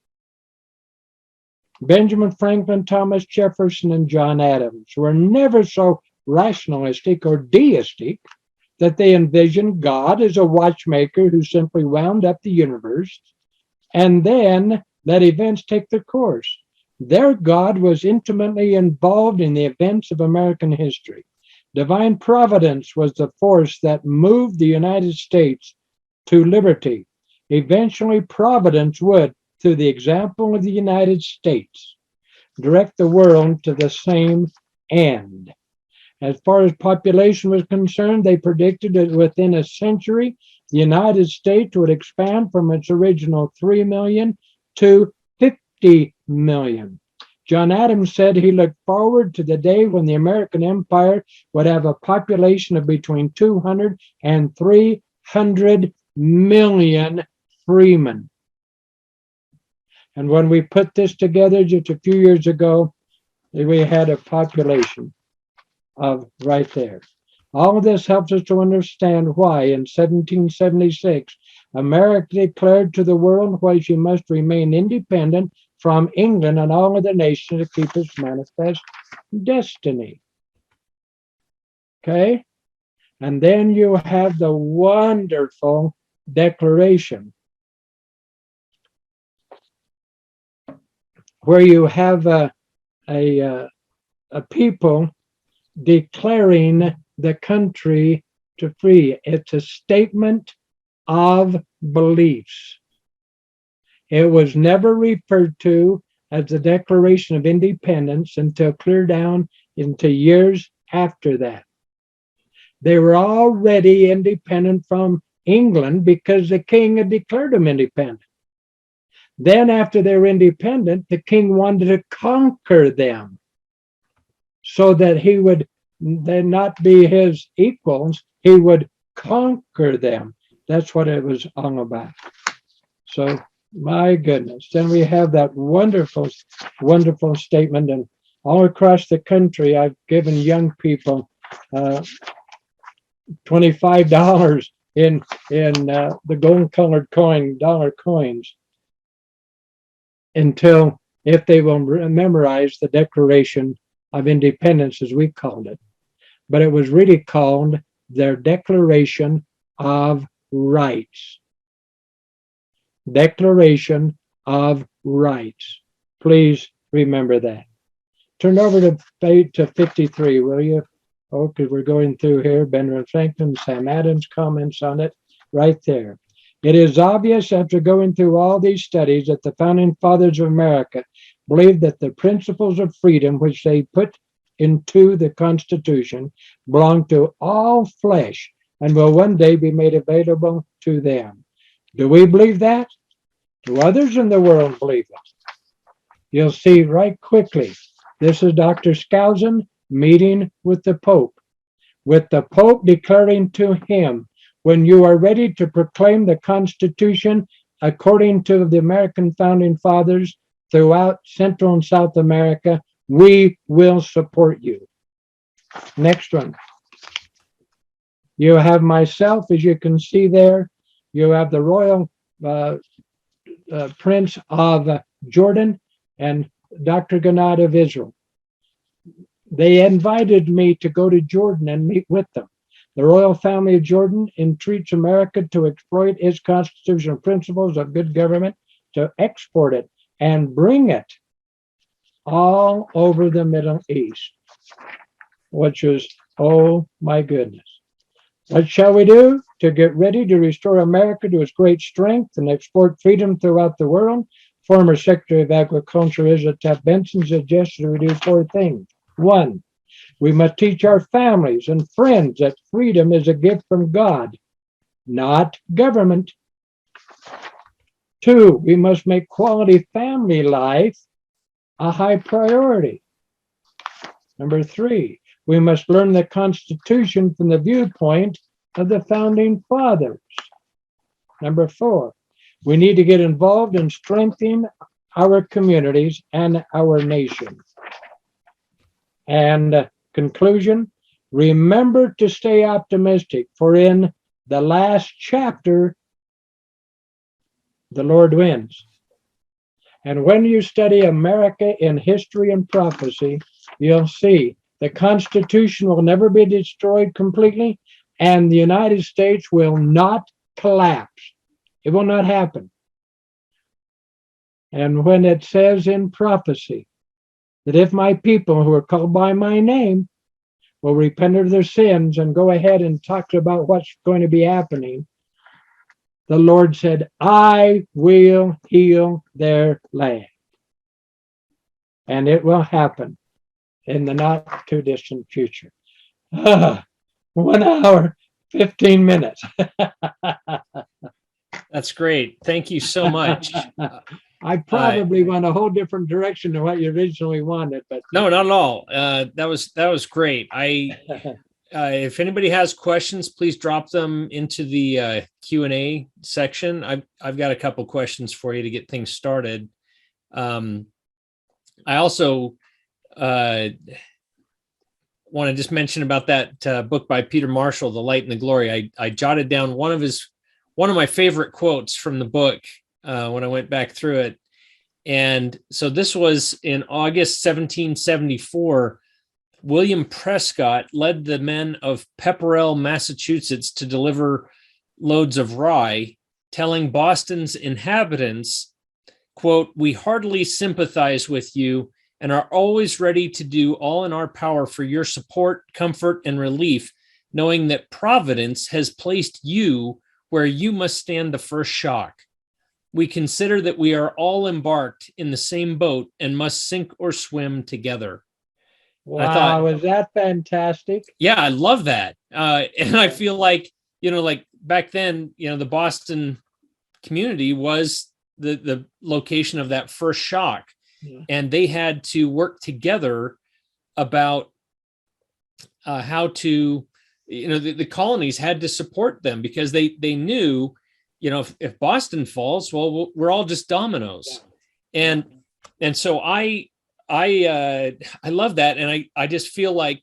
Benjamin Franklin, Thomas Jefferson, and John Adams were never so rationalistic or deistic that they envisioned God as a watchmaker who simply wound up the universe and then let events take their course. Their God was intimately involved in the events of American history. Divine providence was the force that moved the United States to liberty. Eventually, providence would, through the example of the United States, direct the world to the same end. As far as population was concerned, they predicted that within a century, the United States would expand from its original 3 million to 50 million. John Adams said he looked forward to the day when the American Empire would have a population of between 200 and 300 million freemen. And when we put this together just a few years ago, we had a population of right there. All of this helps us to understand why in 1776, America declared to the world why she must remain independent from England and all other nations to keep its manifest destiny. Okay? And then you have the wonderful declaration where you have a people declaring the country to free. It's a statement of beliefs. It was never referred to as the Declaration of Independence until clear down into years after that. They were already independent from England because the king had declared them independent. Then after they were independent, the king wanted to conquer them so that he would then not be his equals, he would conquer them. That's what it was all about. So, my goodness. Then we have that wonderful, wonderful statement. And all across the country, I've given young people $25 in the gold-colored dollar coins until if they will memorize the Declaration of Independence, as we called it. But it was really called their Declaration of Rights. Declaration of Rights. Please remember that. Turn over to 53, will you? Oh, because we're going through here. Benjamin Franklin, Sam Adams comments on it right there. It is obvious after going through all these studies that the founding fathers of America believed that the principles of freedom which they put into the Constitution belong to all flesh and will one day be made available to them. Do we believe that? Do others in the world believe it? You'll see right quickly. This is Dr. Skousen meeting with the Pope declaring to him, when you are ready to proclaim the Constitution according to the American founding fathers throughout Central and South America, we will support you. Next one. You have myself, as you can see there. You have the royal Prince of Jordan and Dr. Gannad of Israel. They invited me to go to Jordan and meet with them. The royal family of Jordan entreats America to exploit its constitutional principles of good government, to export it and bring it all over the Middle East, which is, oh my goodness. What shall we do to get ready to restore America to its great strength and export freedom throughout the world? Former Secretary of Agriculture Israel Taft Benson suggested we do 4 things. 1, we must teach our families and friends that freedom is a gift from God, not government. 2, we must make quality family life a high priority. Number 3, we must learn the Constitution from the viewpoint of the founding fathers. Number 4, we need to get involved in strengthening our communities and our nation. And conclusion, remember to stay optimistic, for in the last chapter, the Lord wins. And when you study America in history and prophecy, you'll see the Constitution will never be destroyed completely, and the United States will not collapse. It will not happen. And when it says in prophecy that if my people who are called by my name will repent of their sins and go ahead and talk about what's going to be happening, the Lord said, I will heal their land. And it will happen in the not too distant future. 1 hour, 15 minutes. That's great. Thank you so much. I probably went a whole different direction than what you originally wanted, but No, not at all. That was great. If anybody has questions, please drop them into the Q&A section. I've got a couple questions for you to get things started. I also want to just mention about that book by Peter Marshall, The Light and the Glory. I jotted down one of my favorite quotes from the book when I went back through it. And so this was in August 1774. William Prescott led the men of Pepperell, Massachusetts, to deliver loads of rye, telling Boston's inhabitants, quote, "We heartily sympathize with you and are always ready to do all in our power for your support, comfort, and relief, knowing that Providence has placed you where you must stand the first shock. We consider that we are all embarked in the same boat and must sink or swim together." wow, is that fantastic? Yeah, I love that. And I feel like, like back then, the Boston community was the location of that first shock. Yeah. And they had to work together about how to, the colonies had to support them because they knew, if Boston falls, well, we're all just dominoes. Yeah. And so I love that. And I just feel like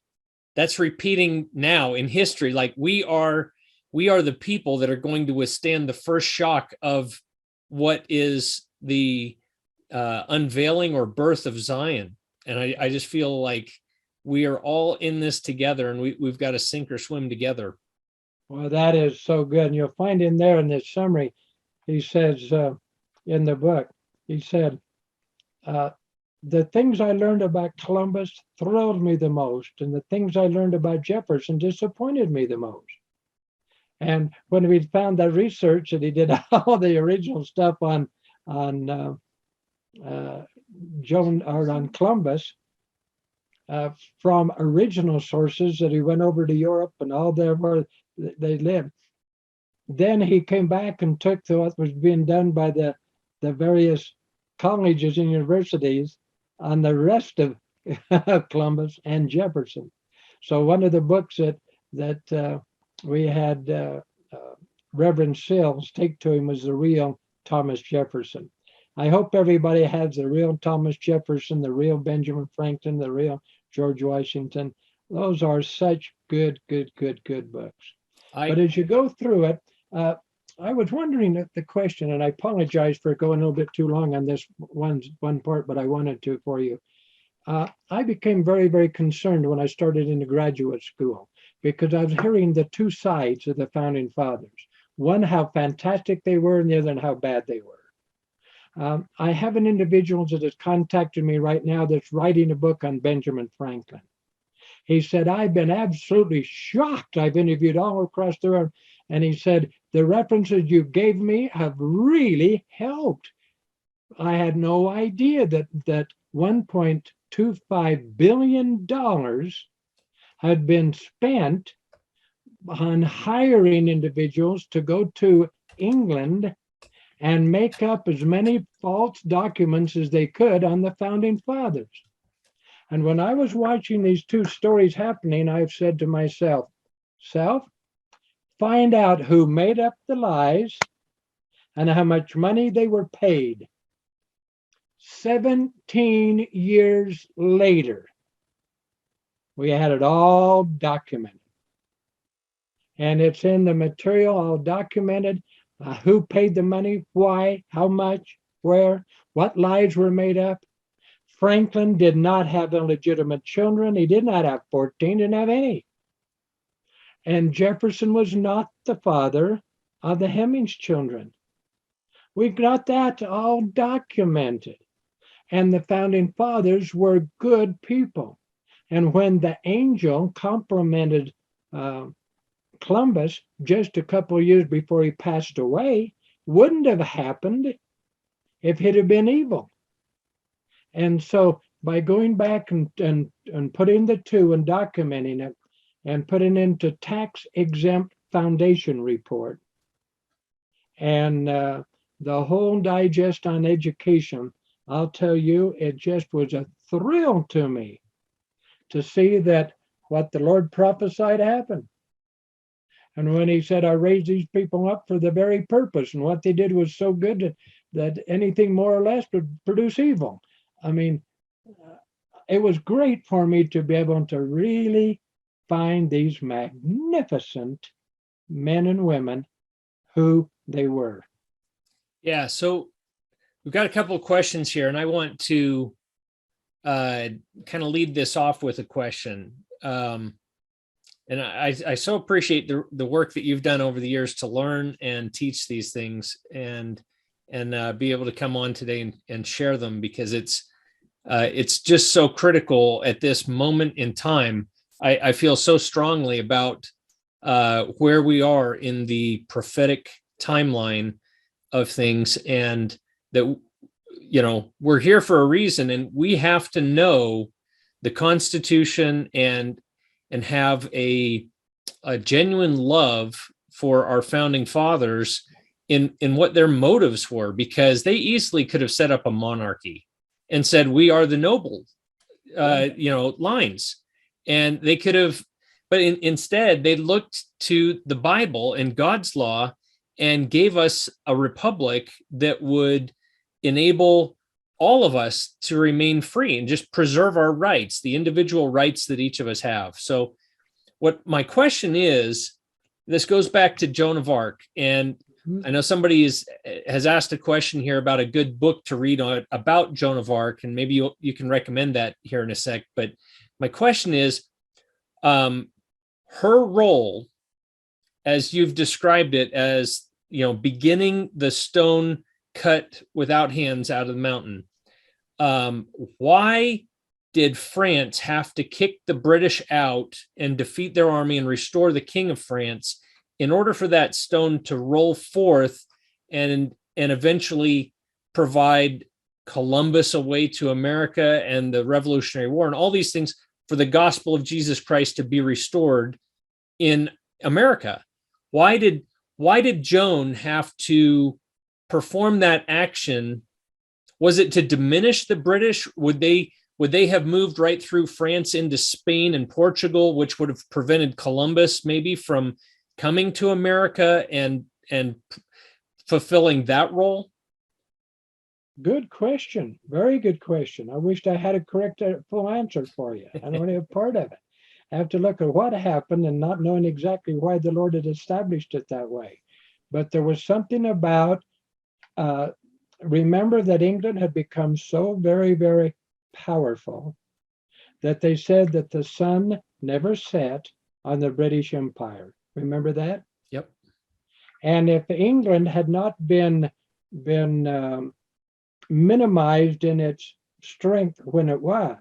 that's repeating now in history. Like we are the people that are going to withstand the first shock of what is the unveiling or birth of Zion. And I just feel like we are all in this together, and we've got to sink or swim together. Well, that is so good. And you'll find in there in this summary, he says in the book, he said, the things I learned about Columbus thrilled me the most, and the things I learned about Jefferson disappointed me the most. And when we found that research that he did all the original stuff on Joan or on Columbus from original sources, that he went over to Europe and all there where they lived. Then he came back and took to what was being done by the various colleges and universities on the rest of Columbus and Jefferson. So one of the books that we had Reverend Sills take to him was the real Thomas Jefferson. I hope everybody has the real Thomas Jefferson, the real Benjamin Franklin, the real George Washington. Those are such good books. But as you go through it, I was wondering at the question, and I apologize for going a little bit too long on this one part, but I wanted to for you. I became very, very concerned when I started into graduate school because I was hearing the two sides of the founding fathers. One, how fantastic they were, and the other, and how bad they were. I have an individual that has contacted me right now that's writing a book on Benjamin Franklin. He said, I've been absolutely shocked. I've interviewed all across the world. And he said, the references you gave me have really helped. I had no idea that $1.25 billion had been spent on hiring individuals to go to England and make up as many false documents as they could on the founding fathers. And when I was watching these two stories happening, I've said to myself, find out who made up the lies and how much money they were paid. 17 years later, we had it all documented. And it's in the material, all documented, who paid the money, why, how much, where, what lies were made up. Franklin did not have illegitimate children. He did not have 14, didn't have any. And Jefferson was not the father of the Hemmings children. We got that all documented. And the founding fathers were good people. And when the angel complimented Columbus just a couple of years before he passed away, wouldn't have happened if it had been evil. And so by going back and putting the two and documenting it and putting into tax exempt foundation report and the whole digest on education, I'll tell you, it just was a thrill to me to see that what the Lord prophesied happened. And when he said, I raised these people up for the very purpose, and what they did was so good that anything more or less would produce evil. I mean, it was great for me to be able to really find these magnificent men and women who they were. Yeah. So we've got a couple of questions here, and I want to kind of lead this off with a question. And I so appreciate the work that you've done over the years to learn and teach these things, and be able to come on today and share them, because it's just so critical at this moment in time. I feel so strongly about where we are in the prophetic timeline of things, and that, we're here for a reason, and we have to know the Constitution and have a genuine love for our founding fathers in what their motives were, because they easily could have set up a monarchy and said, we are the noble, lines. And they could have, but instead they looked to the Bible and God's law and gave us a republic that would enable all of us to remain free and just preserve our rights, the individual rights that each of us have. So what my question is, this goes back to Joan of Arc. And I know somebody has asked a question here about a good book to read on about Joan of Arc, and maybe you can recommend that here in a sec. But my question is, her role, as you've described it, as beginning the stone cut without hands out of the mountain. Why did France have to kick the British out and defeat their army and restore the King of France in order for that stone to roll forth and eventually provide Columbus a way to America and the Revolutionary War and all these things for the gospel of Jesus Christ to be restored in America? Why did Joan have to perform that action? Was it to diminish the British? Would they have moved right through France into Spain and Portugal, which would have prevented Columbus maybe from coming to America and fulfilling that role? Good question. Very good question. I wished I had a correct full answer for you. I don't have part of it. I have to look at what happened and not knowing exactly why the Lord had established it that way. But there was something about, remember that England had become so very, very powerful that they said that the sun never set on the British Empire. Remember that? Yep. And if England had not been minimized in its strength when it was,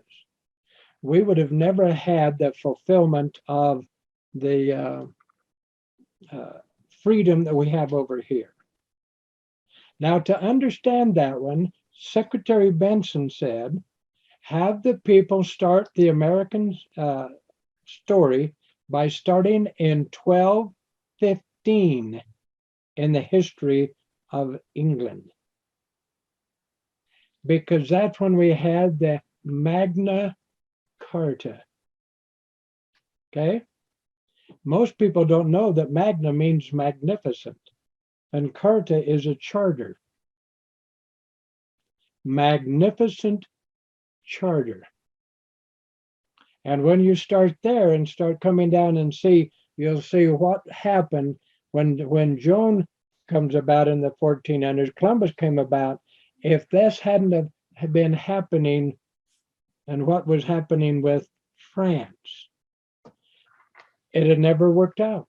we would have never had the fulfillment of the freedom that we have over here. Now, to understand that one, Secretary Benson said, have the people start the American story by starting in 1215 in the history of England. Because that's when we had the Magna Carta. Okay? Most people don't know that Magna means magnificent, and Carta is a charter. Magnificent charter. And when you start there and start coming down and see, you'll see what happened when Joan comes about in the 1400s, Columbus came about. If this hadn't have been happening and what was happening with France, it had never worked out.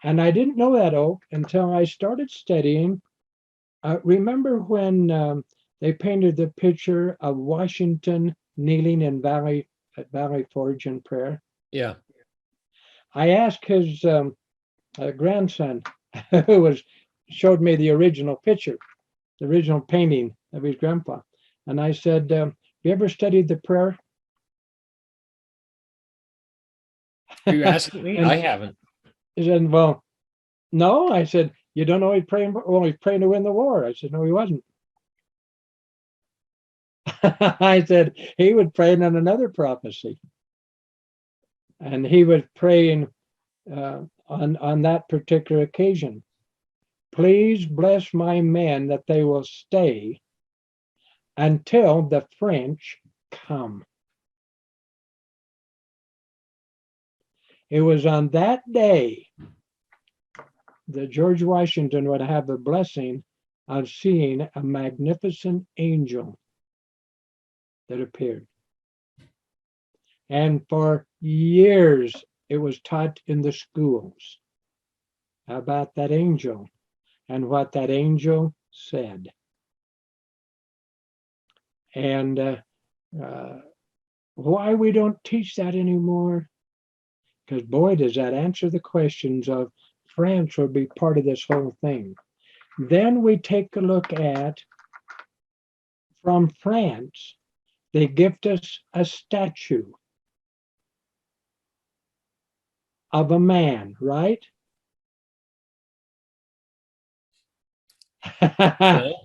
And I didn't know that, Oak, until I started studying. Remember when they painted the picture of Washington kneeling in Valley Forge in prayer? Yeah. I asked his grandson, who showed me the original picture, the original painting of his grandpa. And I said, you ever studied the prayer? Are you asking me? I haven't. He said, well, no. I said, You don't know he's praying, well, he's praying to win the war. I said, no, he wasn't. I said, he was praying on another prophecy. And he was praying on that particular occasion. Please bless my men that they will stay until the French come. It was on that day that George Washington would have the blessing of seeing a magnificent angel that appeared. And for years, it was taught in the schools about that angel and what that angel said. And why we don't teach that anymore? Because boy, does that answer the questions of France would be part of this whole thing. Then we take a look at, from France, they gift us a statue of a man, right? No,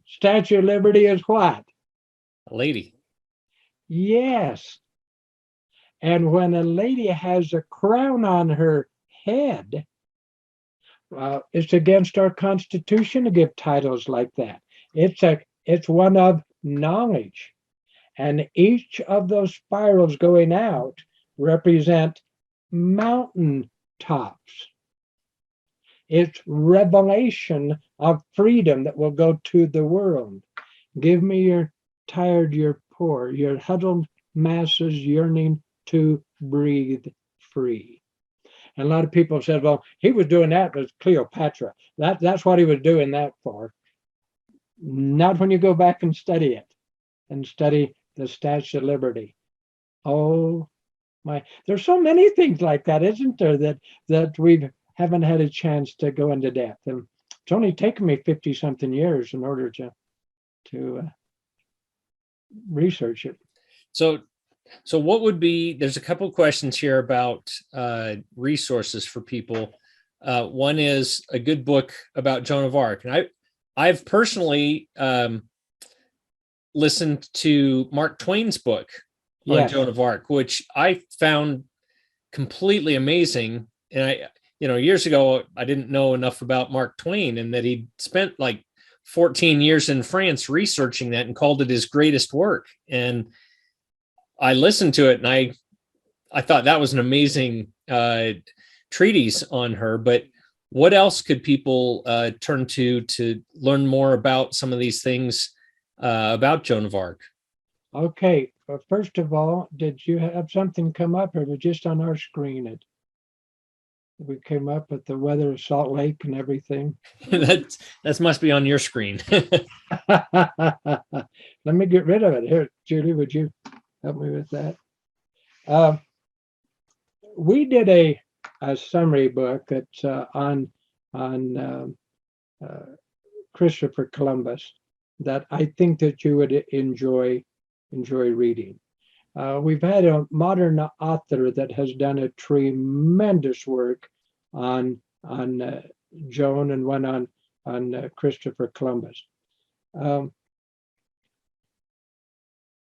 Statue of Liberty is what? a lady. Yes. And when a lady has a crown on her head, it's against our Constitution to give titles like that. It's one of knowledge. And each of those spirals going out represent mountain tops. It's revelation of freedom that will go to the world. Give me your tired, your poor, your huddled masses yearning to breathe free. And a lot of people said, well, he was doing that with Cleopatra. That's what he was doing that for. Not when you go back and study it and study the Statue of Liberty. Oh my, there's so many things like that, isn't there, that we haven't had a chance to go into depth. And it's only taken me 50 something years in order to research it. So what would be, there's a couple of questions here about resources for people. One is a good book about Joan of Arc. And I've personally listened to Mark Twain's book on Yes. Joan of Arc, which I found completely amazing. And years ago, I didn't know enough about Mark Twain, and that he spent like 14 years in France researching that and called it his greatest work. And I listened to it, and I thought that was an amazing treatise on her. But what else could people turn to learn more about some of these things about Joan of Arc? Okay. Well, first of all, did you have something come up, or was it just on our screen? We came up with the weather of Salt Lake and everything. that must be on your screen. Let me get rid of it. Here, Julie, would you help me with that? We did a summary book that's on Christopher Columbus that I think that you would enjoy reading. We've had a modern author that has done a tremendous work on Joan, and one on Christopher Columbus.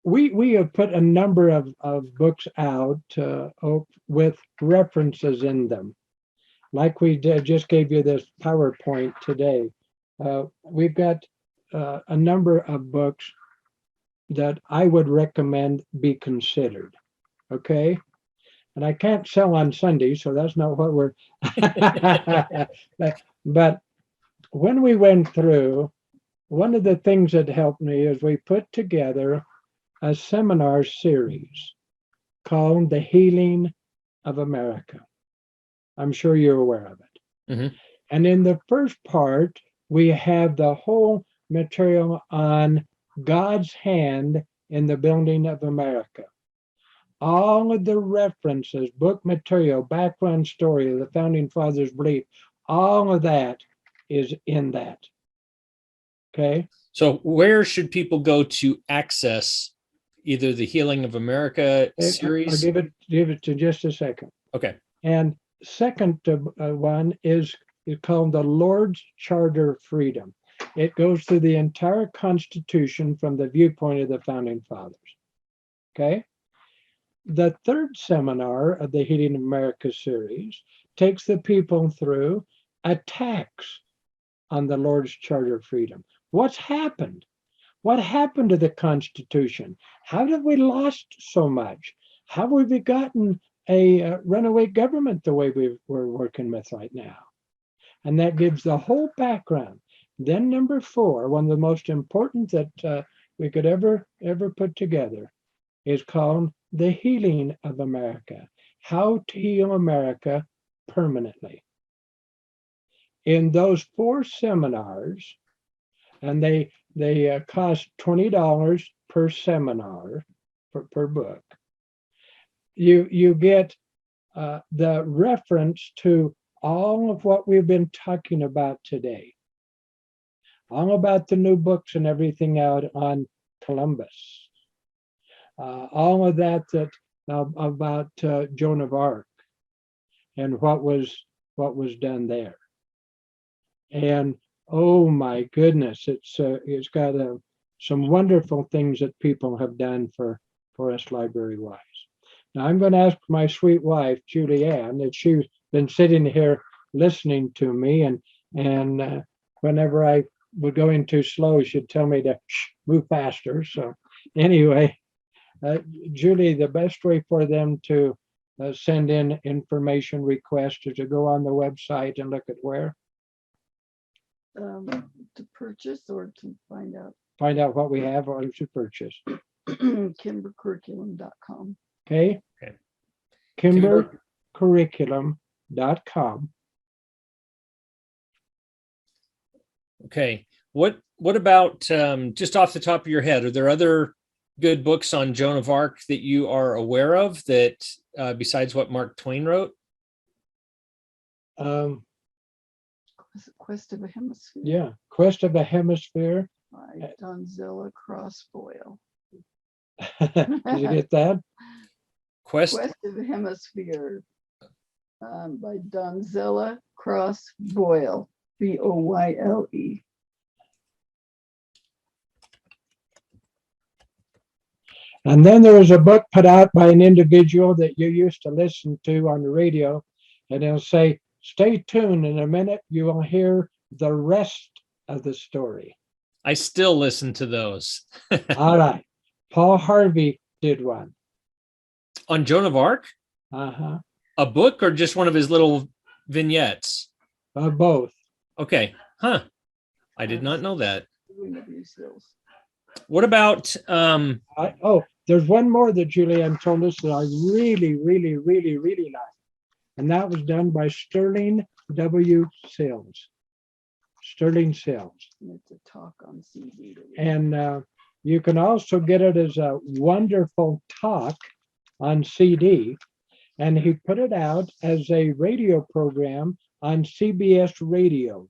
We have put a number of books out with references in them. Like we just gave you this PowerPoint today. We've got a number of books that I would recommend be considered. Okay. And I can't sell on Sunday, so that's not what we're. But when we went through, one of the things that helped me is we put together a seminar series called The Healing of America. I'm sure you're aware of it. Mm-hmm. And in the first part, we have the whole material on God's hand in the building of America. All of the references, book material, background story of the founding fathers' belief, all of that is in that. Okay. So where should people go to access either the Healing of America series? I'll give it to just a second. Okay. And second one is is called the Lord's Charter of Freedom. It goes through the entire Constitution from the viewpoint of the Founding Fathers. Okay? The third seminar of the Healing America series takes the people through attacks on the Lord's Charter of Freedom. What's happened? What happened to the Constitution? How did we lost so much? How have we gotten a runaway government the way we're working with right now? And that gives the whole background. Then number 4, one of the most important that we could ever put together, is called The Healing of America. How to heal America permanently. In those 4 seminars, and they cost $20 per seminar per book, you get the reference to all of what we've been talking about today, all about the new books and everything out on Columbus, all of that about Joan of Arc and what was done there. And oh my goodness, it's got some wonderful things that people have done for us library wise. Now I'm going to ask my sweet wife Julianne if she's been sitting here listening to me, and whenever I would go in too slow, she'd tell me to move faster. So anyway, Julie, the best way for them to send in information requests is to go on the website and look at where? To purchase or to find out. Find out what we have or to purchase. Kimbercurriculum.com. Okay. Okay. Kimbercurriculum.com. Okay. What about just off the top of your head? Are there other good books on Joan of Arc that you are aware of that besides what Mark Twain wrote? Quest of a Hemisphere. Yeah, Quest of a Hemisphere. By Donzilla Crossboyle. Did you get that? Quest of a Hemisphere by Donzilla Crossboyle. Boyle. And then there was a book put out by an individual that you used to listen to on the radio, and it'll say, stay tuned, in a minute you will hear the rest of the story. I still listen to those. All right. Paul Harvey did one. On Joan of Arc? Uh-huh. A book or just one of his little vignettes? Both. Okay. Huh. I did not know that. What about there's one more that Julianne told us that I really, really, really, really like. And that was done by Sterling W. Sills. Sterling Sills. It's a talk on CD. And you can also get it as a wonderful talk on CD. And he put it out as a radio program on CBS Radio.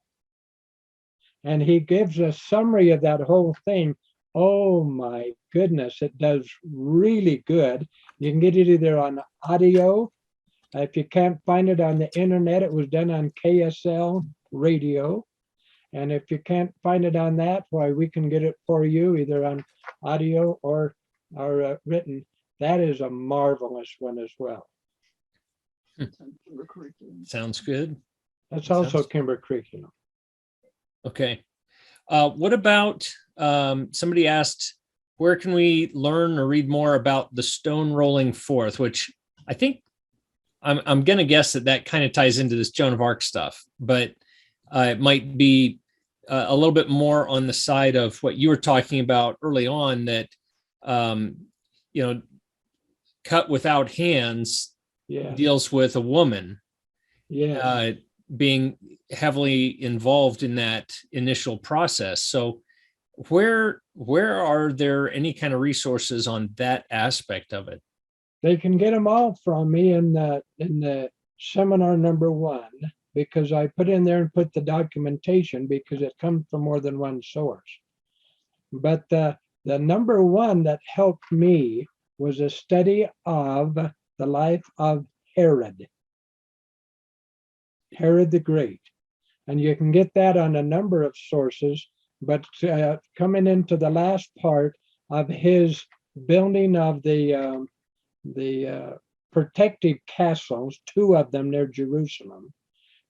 And he gives a summary of that whole thing. Oh my goodness, it does really good. You can get it either on audio. If you can't find it on the internet, it was done on KSL radio. And if you can't find it on that, why, we can get it for you either on audio or written. That is a marvelous one as well. Sounds good. That's also Kimber Curriculum. Okay. What about somebody asked, where can we learn or read more about the stone rolling forth, which I think I'm going to guess that kind of ties into this Joan of Arc stuff, but it might be a little bit more on the side of what you were talking about early on, that, cut without hands deals with a woman being heavily involved in that initial process. So where are there any kind of resources on that aspect of it? They can get them all from me in the seminar number 1, because I put in there and put the documentation because it comes from more than one source. But the number 1 that helped me was a study of the life of Herod the Great. And you can get that on a number of sources. But coming into the last part of his building of the protective castles, 2 of them near Jerusalem,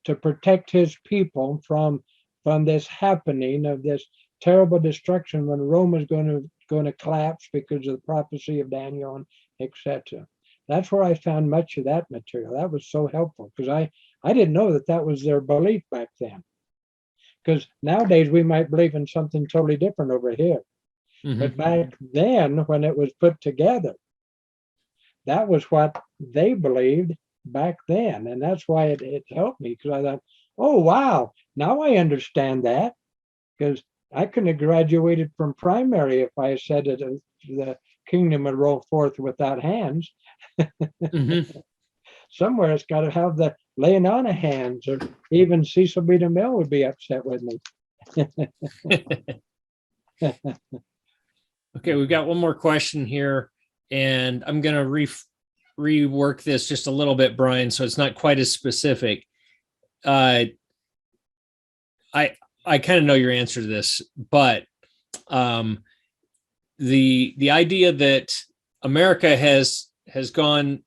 to protect his people from this happening of this terrible destruction when Rome was going to collapse because of the prophecy of Daniel and etc. That's where I found much of that material. That was so helpful because I didn't know that was their belief back then. Because nowadays we might believe in something totally different over here. But back then, when it was put together, that was what they believed back then. And that's why it helped me, because I thought, oh, wow, now I understand that. Because I couldn't have graduated from primary if I said that the kingdom would roll forth without hands. Somewhere it's got to have the laying on of hands, or even Cecil B. DeMille would be upset with me. Okay, we've got one more question here, and I'm going to rework this just a little bit, Brian, so it's not quite as specific. I kind of know your answer to this, but the idea that America has gone,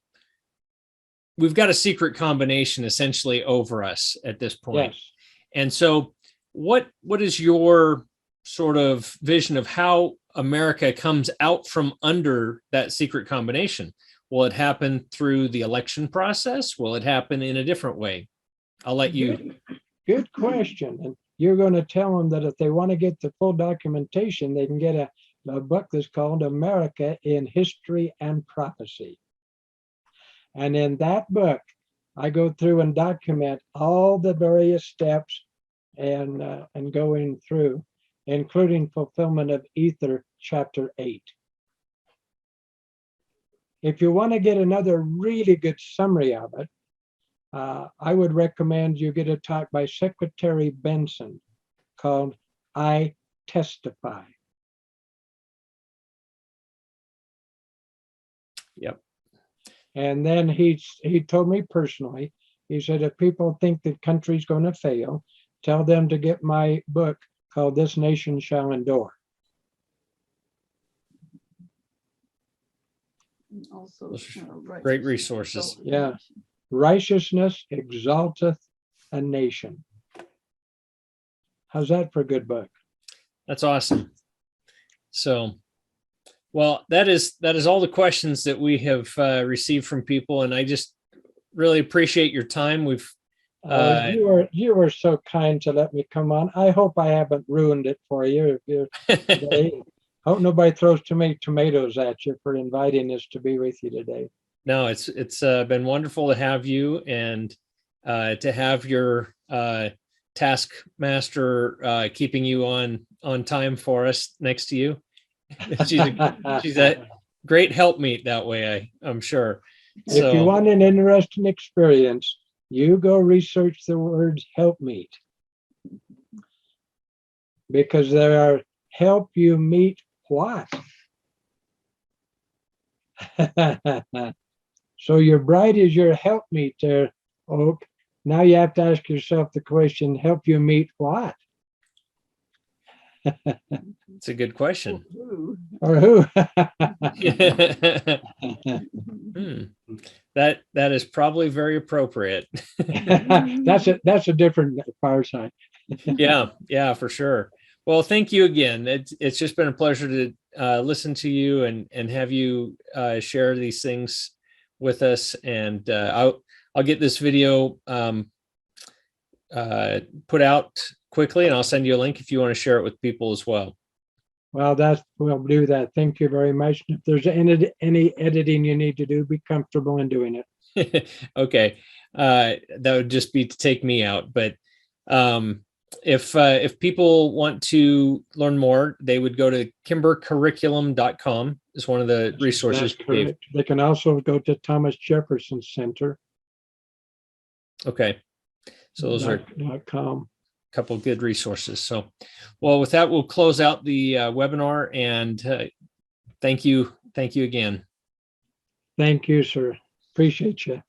we've got a secret combination essentially over us at this point. Yes. And so what is your sort of vision of how America comes out from under that secret combination? Will it happen through the election process? Will it happen in a different way? I'll let you. Good question. And you're going to tell them that if they want to get the full documentation, they can get a book that's called America in History and Prophecy. And in that book, I go through and document all the various steps and going through, including fulfillment of Ether, chapter 8. If you want to get another really good summary of it, I would recommend you get a talk by Secretary Benson called I Testify. Yep. And then he told me personally, he said, if people think the country's going to fail, tell them to get my book called This Nation Shall Endure. And also, Great resources. Yeah. Righteousness exalteth a nation. How's that for a good book? That's awesome. So, well, that is all the questions that we have received from people, and I just really appreciate your time. We've you were so kind to let me come on. I hope I haven't ruined it for you. Hope nobody throws too many tomatoes at you for inviting us to be with you today. No, it's been wonderful to have you, and to have your taskmaster keeping you on time for us next to you. She's a great helpmeet that way, I'm sure. If you want an interesting experience, you go research the words helpmeet, because there are help you meet what? So your bride is your helpmeet there, Oak. Now you have to ask yourself the question, help you meet what? It's a good question. Or who? That is probably very appropriate. That's a different fireside. Yeah, for sure. Well, thank you again. It's just been a pleasure to listen to you and have you share these things with us. And I'll get this video put out quickly, and I'll send you a link if you want to share it with people as well. Well, we'll do that. Thank you very much. If there's any editing you need to do, be comfortable in doing it. Okay. That would just be to take me out. But if people want to learn more, they would go to kimbercurriculum.com is one of the resources. They can also go to Thomas Jefferson Center. Okay. So those are .com. a couple of good resources. So, well, with that, we'll close out the webinar, and thank you again. Thank you, sir. Appreciate you.